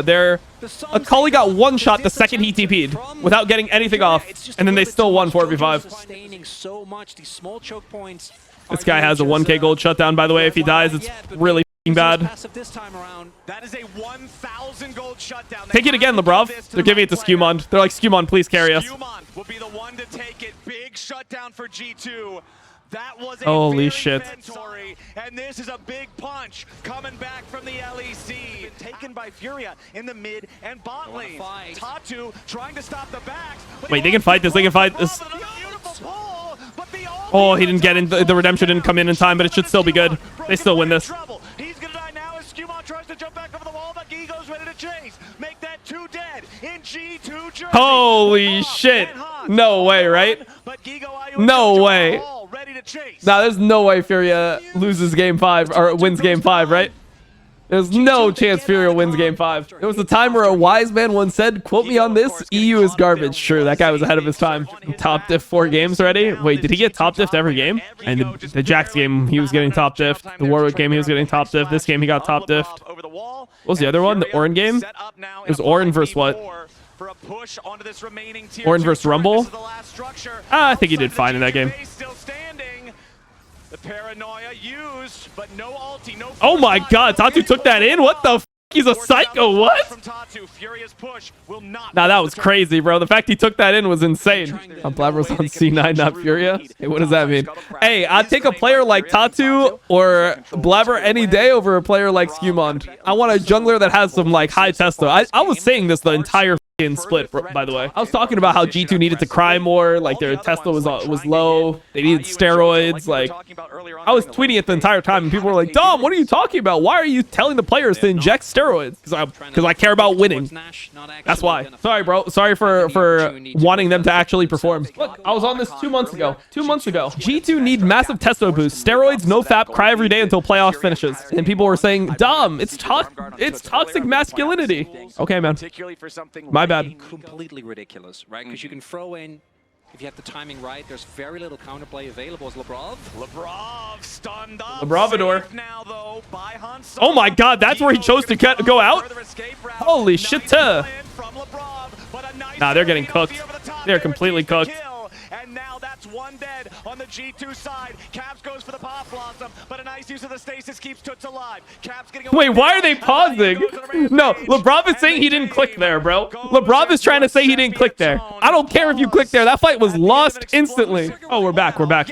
S1: Akali got one shot the second he TP'd without getting anything off, and then they still won 4v5. This guy has a 1k gold shutdown, by the way. If he dies, it's really bad.
S2: That is a 1,000 gold shutdown.
S1: Take it again, Lebrov. They're giving it to Skumond. They're like, Skumond, please carry us.
S2: Skumond will be the one to take it. Big shutdown for G2. That was a
S1: holy shit.
S2: And this is a big punch coming back from the LEC. Taken by Furia in the mid and bot lane. Tatu trying to stop the backs.
S1: Wait, they can fight this. They can fight this. Oh, he didn't get in. The redemption didn't come in time, but it should still be good. They still win this.
S2: He's gonna die now as Skumond tries to jump back over the wall, but Gigo's ready to chase. Make that 2 dead in G2 jersey.
S1: Holy shit. No way, right? No way. Nah, there's no way Furia loses game 5 or wins game 5, right? There's no chance Furia wins game 5. There was a time where a wise man once said, quote me on this, EU is garbage. Sure, that guy was ahead of his time. Top diff 4 games already? Wait, did he get top diffed every game? And the Jax game, he was getting top diffed. The Warwick game, he was getting top diffed. This game, he got top diffed. What was the other one? The Orin game? It was Orin versus what? Orin versus Rumble? I think he did fine in that game.
S2: The paranoia used, but no ulti, no.
S1: Oh my god, Tatu took that in? What the f? He's a psycho, what? Nah, that was crazy, bro. The fact he took that in was insane. Blabber's on C9, not Furia? Hey, what does that mean? Hey, I'd take a player like Tatu or Blabber any day over a player like Skumond. I want a jungler that has some, like, high testo. I was saying this the entire split, by the way. I was talking about how G2 needed to cry more, like their testo was low, they needed steroids. Like, I was tweeting it the entire time and people were like, Dom, what are you talking about? Why are you telling the players to inject steroids? Because I care about winning. That's why. Sorry, bro. Sorry for wanting them to actually perform. Look, I was on this 2 months ago. 2 months ago. G2 need massive testo boost. Steroids, no fap, cry every day until playoffs finishes. And people were saying, Dom, it's toxic masculinity. Okay, man. My bad.
S3: Completely ridiculous, right? Because you can throw in, if you have the timing right, there's very little counterplay available as Lebrov.
S2: Lebrov stunned up.
S1: Lebrovador.
S2: Now, though, by Hansa.
S1: Oh my god, that's where he chose to go out? Holy shit. Nah, they're getting cooked. They're completely cooked.
S2: And now that's 1 dead on the G2 side. Caps goes for the Pop Blossom, but a nice use of the stasis keeps Toots alive. Caps getting away.
S1: Wait, why are they pausing? No, Lebrov is saying he didn't click there, bro. Lebrov is trying to say he didn't click there. I don't care if you click there. That fight was lost instantly. Oh, we're back. We're back.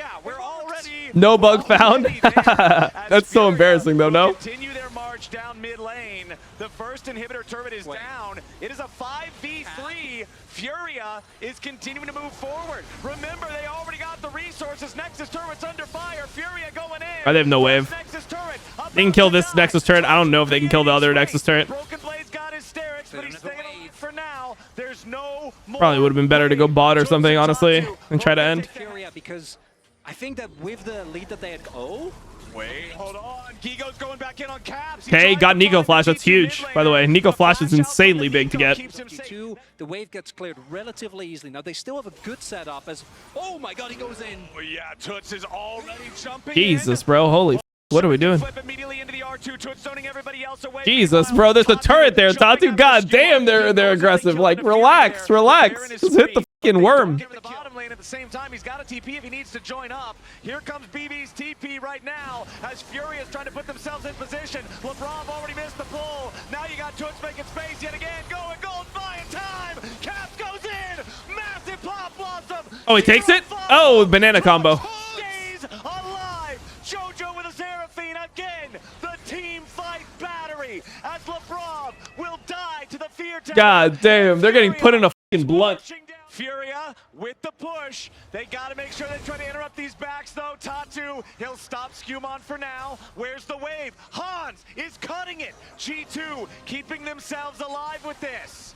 S1: No bug found. That's so embarrassing, though, no?
S2: Continue their march down mid lane. The first inhibitor turret is down. It is a 5v3. Furia is continuing to move forward. Remember, they already got the resources. Nexus turret's under fire. Furia going in.
S1: Oh, they have no wave.
S2: Nexus turret
S1: They can kill this Nexus turret. I don't know if they can kill the other Nexus turret.
S2: Broken Blade's got his Sterix, but he's staying alive for now. There's no more.
S1: Probably would have been better to go bot or something, honestly, and try to end.
S3: Furia, because I think that with the lead that they had... Oh?
S2: Wait, hold on. Gigo's going back in on caps.
S1: Okay, got Nico Flash. That's huge, by the way. Nico Flash is insanely big to get.
S3: G2, the wave gets cleared relatively easily. Now, they still have a good setup as... Oh my god, he goes in.
S2: Oh, yeah, Toots is already jumping
S1: Jesus, bro. Holy f***. What are we doing?
S2: Flip immediately into the R2, Toots zoning everybody else away.
S1: Jesus, bro. There's a turret there, Tatu. God damn, they're aggressive. Like, relax, relax. Just hit the fucking worm.
S2: Give him the bottom lane at the same time. He's got a TP if he needs to join up. Here comes BB's TP right now as Fury is trying to put themselves in position. LeBron already missed the pull. Now you got Toots making space yet again. Going gold, buying time. Caps goes in. Massive pop blossom.
S1: Oh, he takes it? Oh, banana combo.
S2: Stays alive. Jojo with a Seraphine again. The team fight battery as LeBron will die to the fear tower.
S1: God damn, they're getting put in a fucking blunt.
S2: Furia with the push. They got to make sure they try to interrupt these backs, though. Tatu, he'll stop Skewmon for now. Where's the wave? Hans is cutting it. G2 keeping themselves alive with this.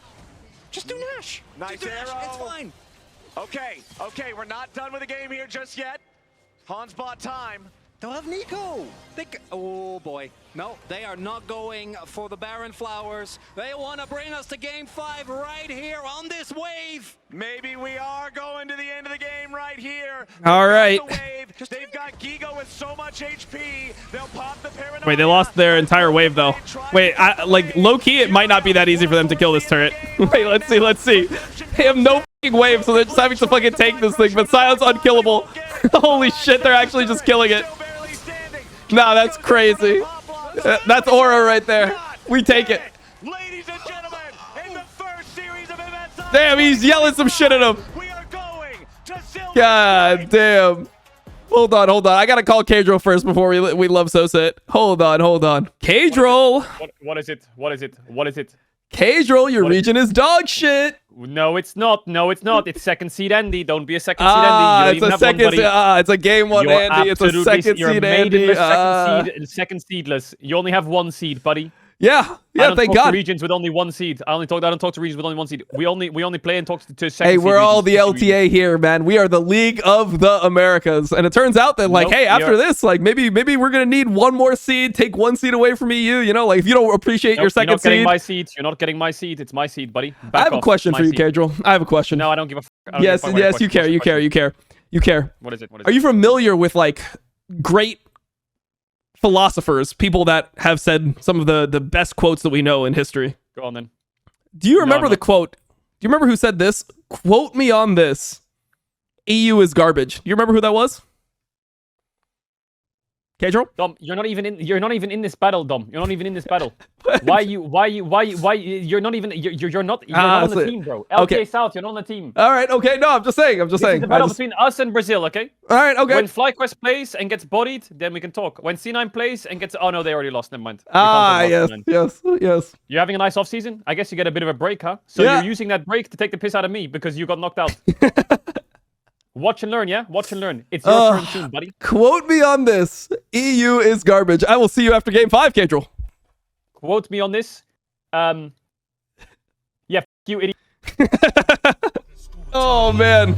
S3: Just do Nash.
S2: Nice
S3: Just do Nash.
S2: arrow.
S3: It's fine.
S2: Okay, we're not done with the game here just yet. Hans bought time.
S3: They'll have Nico. Oh boy. No, they are not going for the Baron Flowers. They want to bring us to game 5 right here on this wave.
S2: Maybe we are going to the end of the game right here.
S1: All right.
S2: The wave. They've got Gigo with so much HP. They'll pop the paranoia.
S1: Wait, they lost their entire wave, though. Wait, like, low-key, it might not be that easy for them to kill this turret. Wait, let's see. They have no fucking wave, so they're just having to fucking take this thing, but Sion's unkillable. Holy shit, they're actually just killing it. Nah, that's crazy. That's aura right there. We take it.
S2: Ladies and gentlemen, in the first series of MSI,
S1: Damn, he's yelling some shit at him.
S2: we are going to Silver.
S1: God damn. Hold on. I gotta call Kadrol first before we love Sosa it. Hold on. Kadrol.
S5: What is it?
S1: Kadrol, your region is dog shit.
S5: No, it's not. It's second seed Andy. Don't be a second seed Andy.
S1: It's a second seed. It's a game one Andy. It's a second
S5: you're
S1: seed
S5: made
S1: Andy.
S5: in the second seedless. You only have one seed, buddy.
S1: Yeah, thank
S5: talk
S1: God.
S5: To regions with only one seed. I don't talk to regions with only one seed. We only play and talk to second
S1: Hey,
S5: seed
S1: we're all the
S5: regions.
S1: LTA here, man. We are the League of the Americas. And it turns out that, like,
S5: Nope,
S1: hey, after this, like, maybe we're going to need one more seed, take one seed away from EU. You know, like, if you don't appreciate your second seed.
S5: You're not getting my seed. It's my seed, buddy.
S1: I have a question for you, Kadrol. I have a question.
S5: No, I don't give a fuck.
S1: Yes, you care. You care.
S5: What is it?
S1: Are you familiar with, like, great philosophers, people that have said some of the best quotes that we know in history?
S5: Go on then.
S1: Do you remember the quote? Do you remember who said this? Quote me on this. EU is garbage. Do you remember who that was? Kadrol?
S5: Dom, you're not even in this battle, Dom. You're not even in this battle. Why you're not on the team, bro. LTA
S1: Okay.
S5: South, you're not on the team.
S1: All right, okay. No, I'm just saying.
S5: This is the battle between us and Brazil, okay?
S1: All right, okay.
S5: When FlyQuest plays and gets bodied, then we can talk. When C9 plays and gets... Oh, no, they already lost. Never mind. We can't talk about C9.
S1: yes.
S5: You're having a nice off-season? I guess you get a bit of a break, huh? So
S1: Yeah.
S5: you're using that break to take the piss out of me because you got knocked out. Watch and learn, yeah? Watch and learn. It's your turn soon, buddy.
S1: Quote me on this. EU is garbage. I will see you after game 5, Kadrol.
S5: Quote me on this. Yeah, f you, idiot.
S1: Oh, man.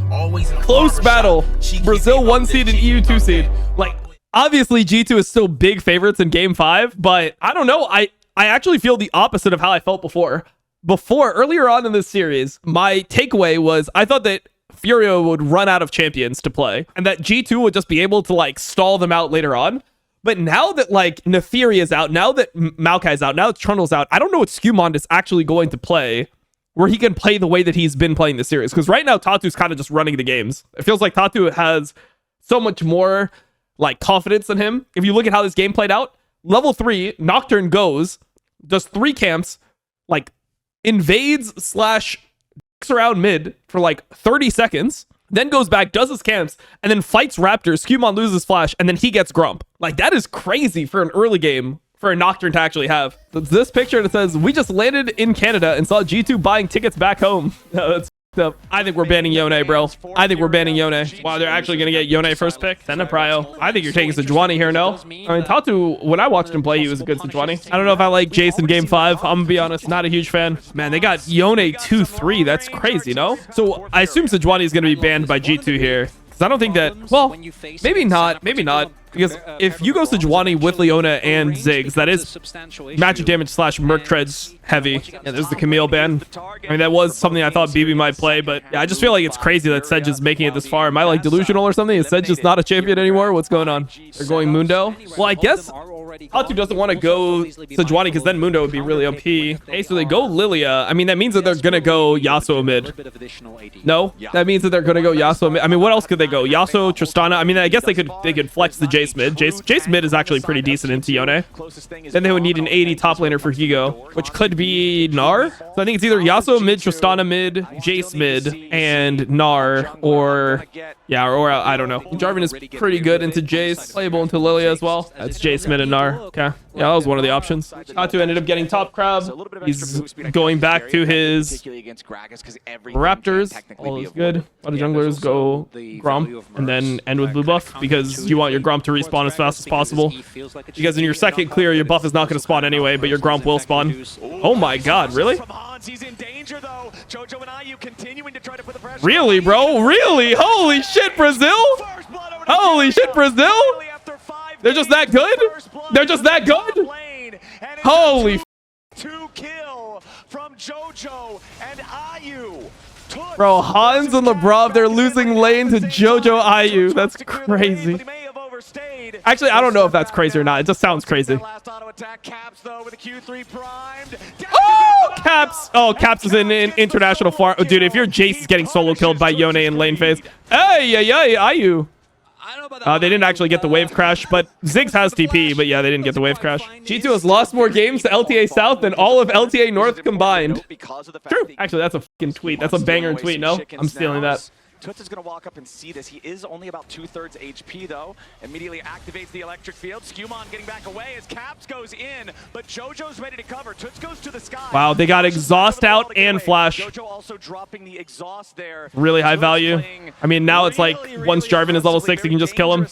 S1: Close battle. Brazil 1 seed and EU 2 seed. Like, obviously, G2 is still big favorites in game 5, but I don't know. I actually feel the opposite of how I felt before. Earlier on in this series, my takeaway was I thought that Furio would run out of champions to play, and that G2 would just be able to, like, stall them out later on. But now that, like, Neferi is out, now that Maokai's out, now that Trundle's out, I don't know what Skewmon is actually going to play where he can play the way that he's been playing the series. Because right now, Tatu's kind of just running the games. It feels like Tatu has so much more, like, confidence than him. If you look at how this game played out, level 3, Nocturne goes, does 3 camps, like, invades / around mid for like 30 seconds, then goes back, does his camps, and then fights Raptors. Skewmon loses Flash, and then he gets Grump. Like, that is crazy for an early game for a Nocturne to actually have. It's this picture that says, we just landed in Canada and saw G2 buying tickets back home. That's up. I think we're banning Yone, bro. I think we're banning Yone. Wow, they're actually going to get Yone first pick. Send a Prio. I think you're taking Sejuani here, no? I mean, Tatu, when I watched him play, he was a good Sejuani. I don't know if I like Jason game 5. I'm going to be honest, not a huge fan. Man, they got Yone 2-3. That's crazy, no? So I assume Sejuani is going to be banned by G2 here. Because I don't think that... Well, maybe not. Maybe not. Because if you go Sejuani with Leona and Ziggs, that is magic damage / Merc Treads heavy. Yeah, there's the Camille ban. I mean, that was something I thought BB might play, but yeah, I just feel like it's crazy that Sedge is making it this far. Am I like delusional or something? Is Sedge just not a champion anymore? What's going on? They're going Mundo? Well, I guess Hatu doesn't want to go Sejuani because then Mundo would be really OP. Hey, so they go Lilia. I mean, that means that they're going to go Yasuo mid. No? That means that they're going to go Yasuo mid. I mean, what else could they go? Yasuo, Tristana? I mean, I guess they could flex the Jace mid. Jace mid is actually pretty decent into Yone. Then they would need an 80 top laner for Higo, which could be Gnar. So I think it's either Yasuo mid, Tristana mid, Jace mid, and Gnar, or yeah, or I don't know. Jarvan is pretty good into Jace, playable into Lilia as well. That's Jace mid and Gnar. Okay, yeah, that was one of the options. Hatu ended up getting top crab. He's going back to his Raptors. All is good. A lot of junglers go Gromp and then end with blue buff because you want your Gromp to respawn as fast as possible. Because in your second clear, your buff is not going to spawn anyway, but your Gromp will spawn. Oh my god, really? Really, bro? Really? Holy shit, Brazil? Holy shit, Brazil? They're just that good? They're just that good? Holy f***.
S2: 2 kill from Jojo and IU.
S1: Bro, Hans and LeBron, they're losing lane to Jojo IU. That's crazy. Actually, I don't know if that's crazy or not. It just sounds crazy. Oh, Caps! Oh, Caps is in international farm. Oh, dude, if your Jace is getting solo killed by Yone in lane phase. Hey, IU. They didn't actually get the wave crash, but Ziggs has TP, but yeah, they didn't get the wave crash. G2 has lost more games to LTA South than all of LTA North combined. True. Actually, that's a fucking tweet. That's a banger tweet, no? I'm stealing that.
S2: Toots is going to walk up and see this. He is only about 2/3 HP, though. Immediately activates the electric field. Skewmon getting back away as Caps goes in, but Jojo's ready to cover. Toots goes to the sky.
S1: Wow, they got exhaust out and flash.
S2: Jojo also dropping the exhaust there.
S1: Really high value. I mean, now it's like once Jarvan is level 6, you can just kill him.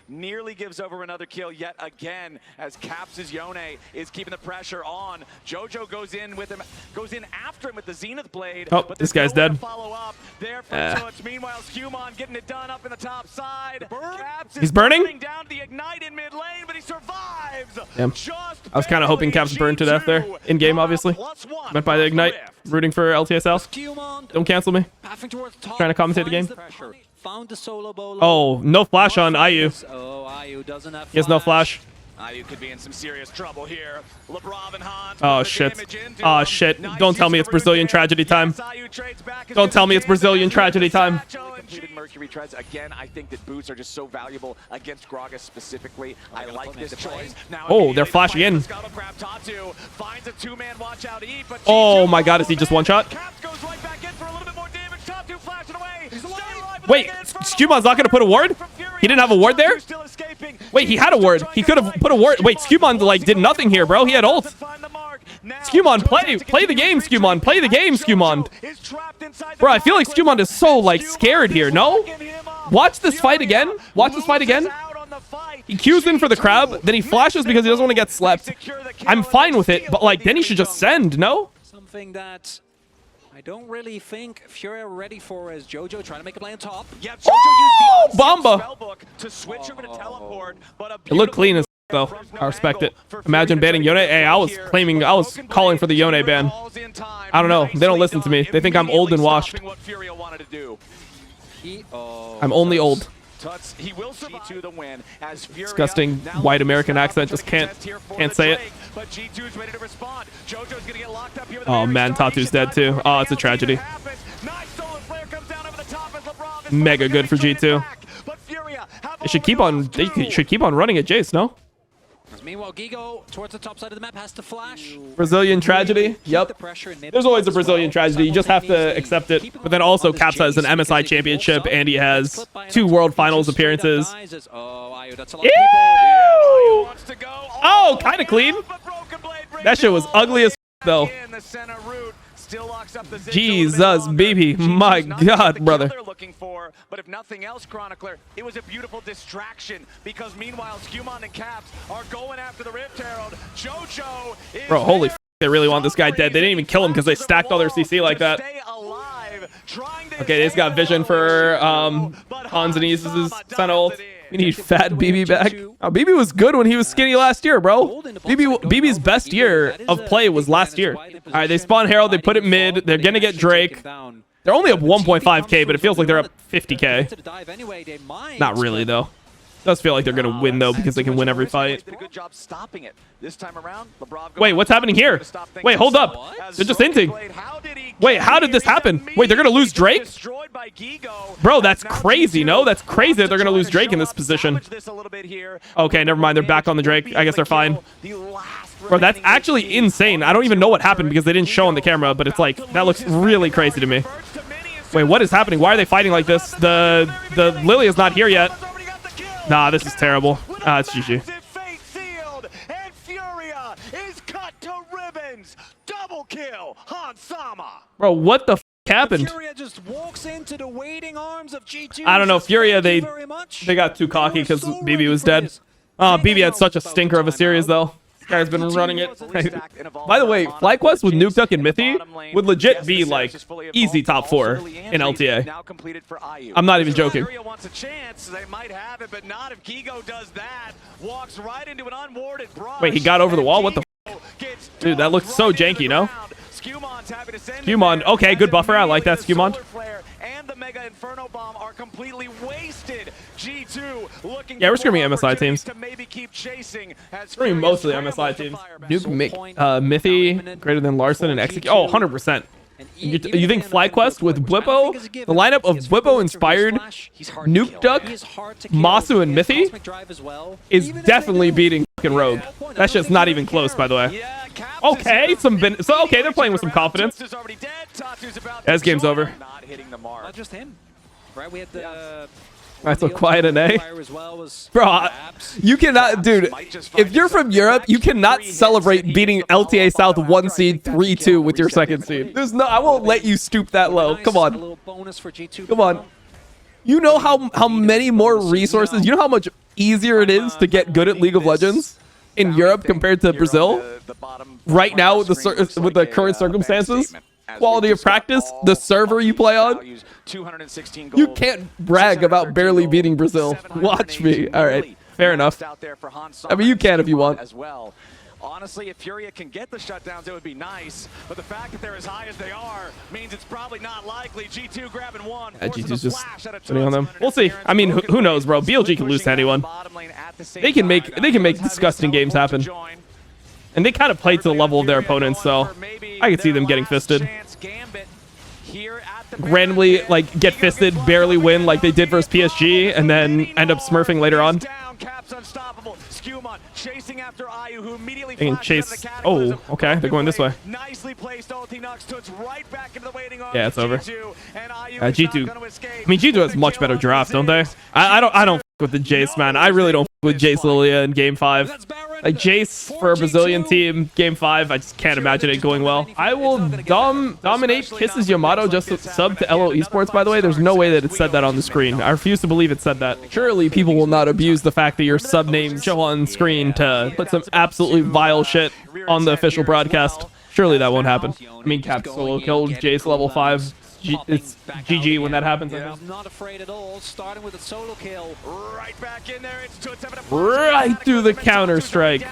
S2: Nearly gives over another kill yet again as Caps' Yone is keeping the pressure on. Jojo goes in with him, goes in after him with the Zenith Blade.
S1: Oh, this guy's dead.
S2: Follow up there for Toots. Meanwhile, Skewmon getting it done up in the top side.
S1: He's burning?
S2: Down the ignite in mid lane, but he survives.
S1: Damn. I was kind of hoping Caps burned to death there. In game, obviously. Meant by the ignite. Rooting for LTA South. Don't cancel me. Trying to commentate the game. Oh, no flash on IU. He has no flash.
S2: IU could be in some serious trouble here. LeBron and Hans.
S1: Oh shit. Oh shit. Don't tell me it's Brazilian tragedy time. Don't tell me it's Brazilian tragedy time.
S2: Mercury treads again. I think that boots are just so valuable against Gragas specifically. I like this choice.
S1: Oh, they're flashing in. Oh my god, is he just one shot? Wait, Skewmon's not going to put a ward? He didn't have a ward there? Wait, he had a ward. He could have put a ward. Wait, Skewmon like did nothing here, bro. He had ult. Skewmon, play the game, Skewmon. Play the game, Skewmon. Bro, I feel like Skewmon is so like scared here, no? Watch this fight again. Watch this fight again. He Q's in for the crab, then he flashes because he doesn't want to get slept. I'm fine with it, but like then he should just send, no?
S3: Something that I don't really think Fury are ready for as Jojo trying to make a play on top.
S2: Yep, Jojo used the
S1: Bomba!
S2: to switch over to teleport, but
S1: it looked clean as though. I respect it. Imagine banning Yone. Hey, I was calling for the Yone ban. I don't know. They don't listen to me. They think I'm old and washed. I'm only old. Disgusting white American accent. Just can't say it. Oh man, Tatu's dead too. Oh, it's a tragedy. Mega good for G2. They should keep on running at Jace, no?
S3: Meanwhile, Gigo towards the top side of the map has to flash.
S1: Brazilian tragedy. Yep. There's always a Brazilian tragedy. You just have to accept it. But then also, Caps has an MSI championship, and he has 2 World Finals appearances. Ew! Oh, kind of clean. That shit was ugly as though.
S2: still locks up the
S1: Jesus, baby. My God, brother.
S2: They're looking for, but if nothing else, Chronicler, it was a beautiful distraction because meanwhile, Skewmon and Caps are going after the Rift Herald. Jojo is
S1: Bro, holy f, they really want this guy dead. They didn't even kill him because they stacked all their CC like that. Okay, they just got vision for Hans and Ease's Sentinel. We need fat BB back. Oh, BB was good when he was skinny last year, bro. BB's best year of play was last year. All right, they spawn Herald. They put it mid. They're going to get Drake. They're only up 1.5k, but it feels like they're up 50k. Not really, though. Does feel like they're going to win, though, because they can win every fight.
S2: Good job stopping it. This time around,
S1: Wait, what's happening here? Wait, hold up. They're just hinting. Wait, how did this happen? Wait, they're going to lose Drake? Bro, that's crazy, no? That's crazy that they're going to lose Drake in this position. Okay, never mind. They're back on the Drake. I guess they're fine. Bro, that's actually insane. I don't even know what happened because they didn't show on the camera, but it's like, that looks really crazy to me. Wait, what is happening? Why are they fighting like this? The Lily is not here yet. Nah, this is terrible. It's GG. Bro, what the f happened? I don't know. Furia, they got too cocky because BB was dead. BB had such a stinker of a series, though. This guy's been running it. By the way, FlyQuest with Nuke Duck and Mithy would legit be like easy top 4 in LTA. I'm not even joking. Wait, he got over the wall? What the f? Dude, that looks so janky, no? Skewmon, okay, good buffer. I like that, Skewmon. And the Mega Inferno Bomb are completely wasted. G2 looking, yeah, we're screaming MSI teams. Screaming most of the MSI teams. Nuke, Mithy, greater than Larson, and Execute. Oh, 100%. You think FlyQuest with Blippo, the lineup of Blippo-inspired Nuke Duck, Masu, and Mithy is definitely beating fucking Rogue. That's just not even close, by the way. Okay, okay, they're playing with some confidence. Yeah, this game's over.
S3: Not just him, right? We had the.
S1: Alright, so quiet and A. Bro, you cannot, dude, if you're from Europe, you cannot celebrate beating LTA South 1 seed 3-2 with your second seed. There's no, I won't let you stoop that low. Come on. Come on. You know how many more resources, you know how much easier it is to get good at League of Legends in Europe compared to Brazil? Right now with the current circumstances? Quality of practice, the server you play on, you can't brag about barely beating Brazil. Watch me. All right, fair enough. I mean, you can if you want.
S2: Honestly, if Furia can get the shutdowns, it would be nice. But the fact that they're as high as they are means it's probably not likely. G2 grabbing one.
S1: G2's just sitting on them. We'll see. I mean, who knows, bro? BLG can lose to anyone. They can make disgusting games happen. And they kind of play to the level of their opponents, so I can see them getting fisted. Randomly, like, get fisted, barely win like they did versus PSG, and then end up smurfing later on. They can chase. Oh, okay. They're going this way. Yeah, it's over. G2. I mean, G2 has much better draft, don't they? I don't f with the Jace, man. I really don't f with Jace Lilia in Game 5. Like, Jace for a Brazilian team, Game 5, I just can't imagine it going well. I will dominate Kisses Yamato just sub to LO Esports, by the way. There's no way that it said that on the screen. I refuse to believe it said that. Surely people will not abuse the fact that your sub names show on screen to put some absolutely vile shit on the official broadcast. Surely that won't happen. I mean, Cap solo killed Jace level 5. It's GG when that happens.
S3: Yeah, not afraid at all. Starting with a solo kill.
S2: Right back in there. It's
S1: right through the counter strike.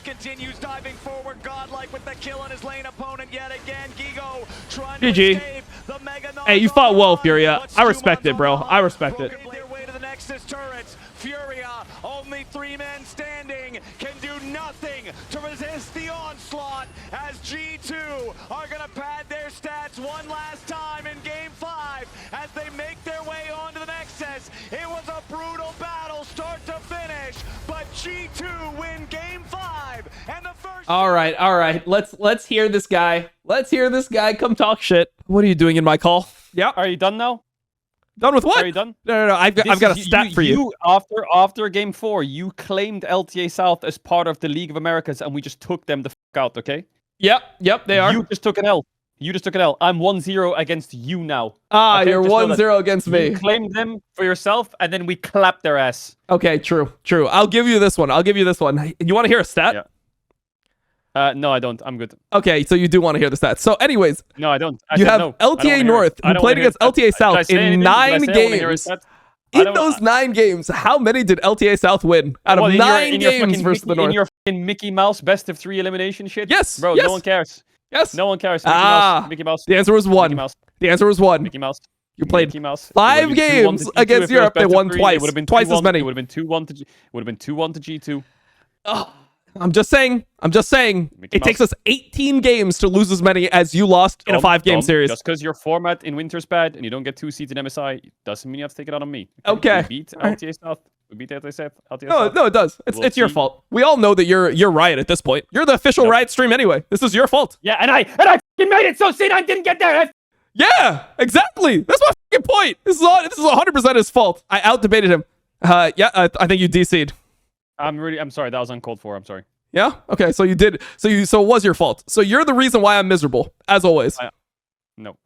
S2: Continues diving forward, godlike with the kill on his lane opponent yet again. Gigo trying
S1: GG.
S2: to escape the Mega.
S1: Hey, you fought well, Furia. I respect it, bro. I respect it.
S2: Their way to the Nexus turrets. Furia, only 3 men standing, can do nothing to resist the onslaught as G2 are going to pad their stats one last time in Game 5 as they make their way onto the Nexus. It was a brutal battle start to finish, but G2 win Game 5 and the first...
S1: All right. Let's hear this guy. Let's hear this guy come talk shit. What are you doing in my call? Yeah.
S5: Are you done now?
S1: Done with what?
S5: Are you done?
S1: No. I've got a stat for you.
S5: After Game 4, you claimed LTA South as part of the League of Americas, and we just took them the f*** out, okay?
S1: Yep, they are.
S5: You just took an L. You just took an L. I'm 1-0 against you now.
S1: Ah,
S5: Okay,
S1: you're
S5: just know that.
S1: 1-0 against me.
S5: You claimed them for yourself, and then we clapped their ass.
S1: Okay, true. I'll give you this one. You want to hear a stat?
S5: Yeah. No, I don't. I'm good.
S1: Okay, so you do want to hear the stats. So anyways,
S5: No, I don't.
S1: you have LTA North, who played against LTA South in 9 games. In those 9 games, how many did LTA South win out of 9 games versus the North?
S5: In your fucking Mickey Mouse best of 3 elimination shit?
S1: Yes,
S5: Bro,
S1: yes.
S5: no one cares.
S1: Yes.
S5: No one cares. Mickey Mouse. Mickey Mouse.
S1: The answer was 1.
S5: Mickey Mouse.
S1: The answer was 1.
S5: Mickey Mouse.
S1: You played
S5: Mickey Mouse.
S1: 5 games against Europe. They won twice.
S5: It would have been
S1: twice as many.
S5: It would have been 2-1 to G2.
S1: Oh, I'm just saying.
S5: Mickey
S1: It takes us 18 games to lose as many as you lost in a 5-game series.
S5: Just because your format in Winter's bad and you don't get 2 seeds in MSI doesn't mean you have to take it out on me.
S1: Okay.
S5: We beat LTA South. We beat LTA South.
S1: No, it does. It's your fault. We all know that you're Riot at this point. You're the official Riot stream anyway. This is your fault.
S5: Yeah, and I fucking made it so C9 didn't get there.
S1: Yeah, exactly. That's my fucking point. This is 100% his fault. I out-debated him. I think you DC'd.
S5: I'm sorry. That was uncalled for. I'm sorry.
S1: Yeah? Okay, so you did. So it was your fault. So you're the reason why I'm miserable, as always.
S5: No.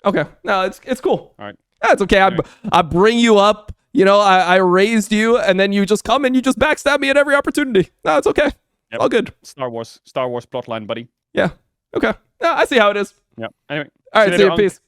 S1: Okay. No, it's cool.
S5: All right.
S1: That's okay.
S5: Anyway.
S1: I bring you up. You know, I raised you, and then you just come and you just backstab me at every opportunity. No, it's okay.
S5: Yep.
S1: All good.
S5: Star Wars plotline, buddy.
S1: Yeah. Okay. No, I see how it is.
S5: Yeah. Anyway.
S1: All right, see you. Peace.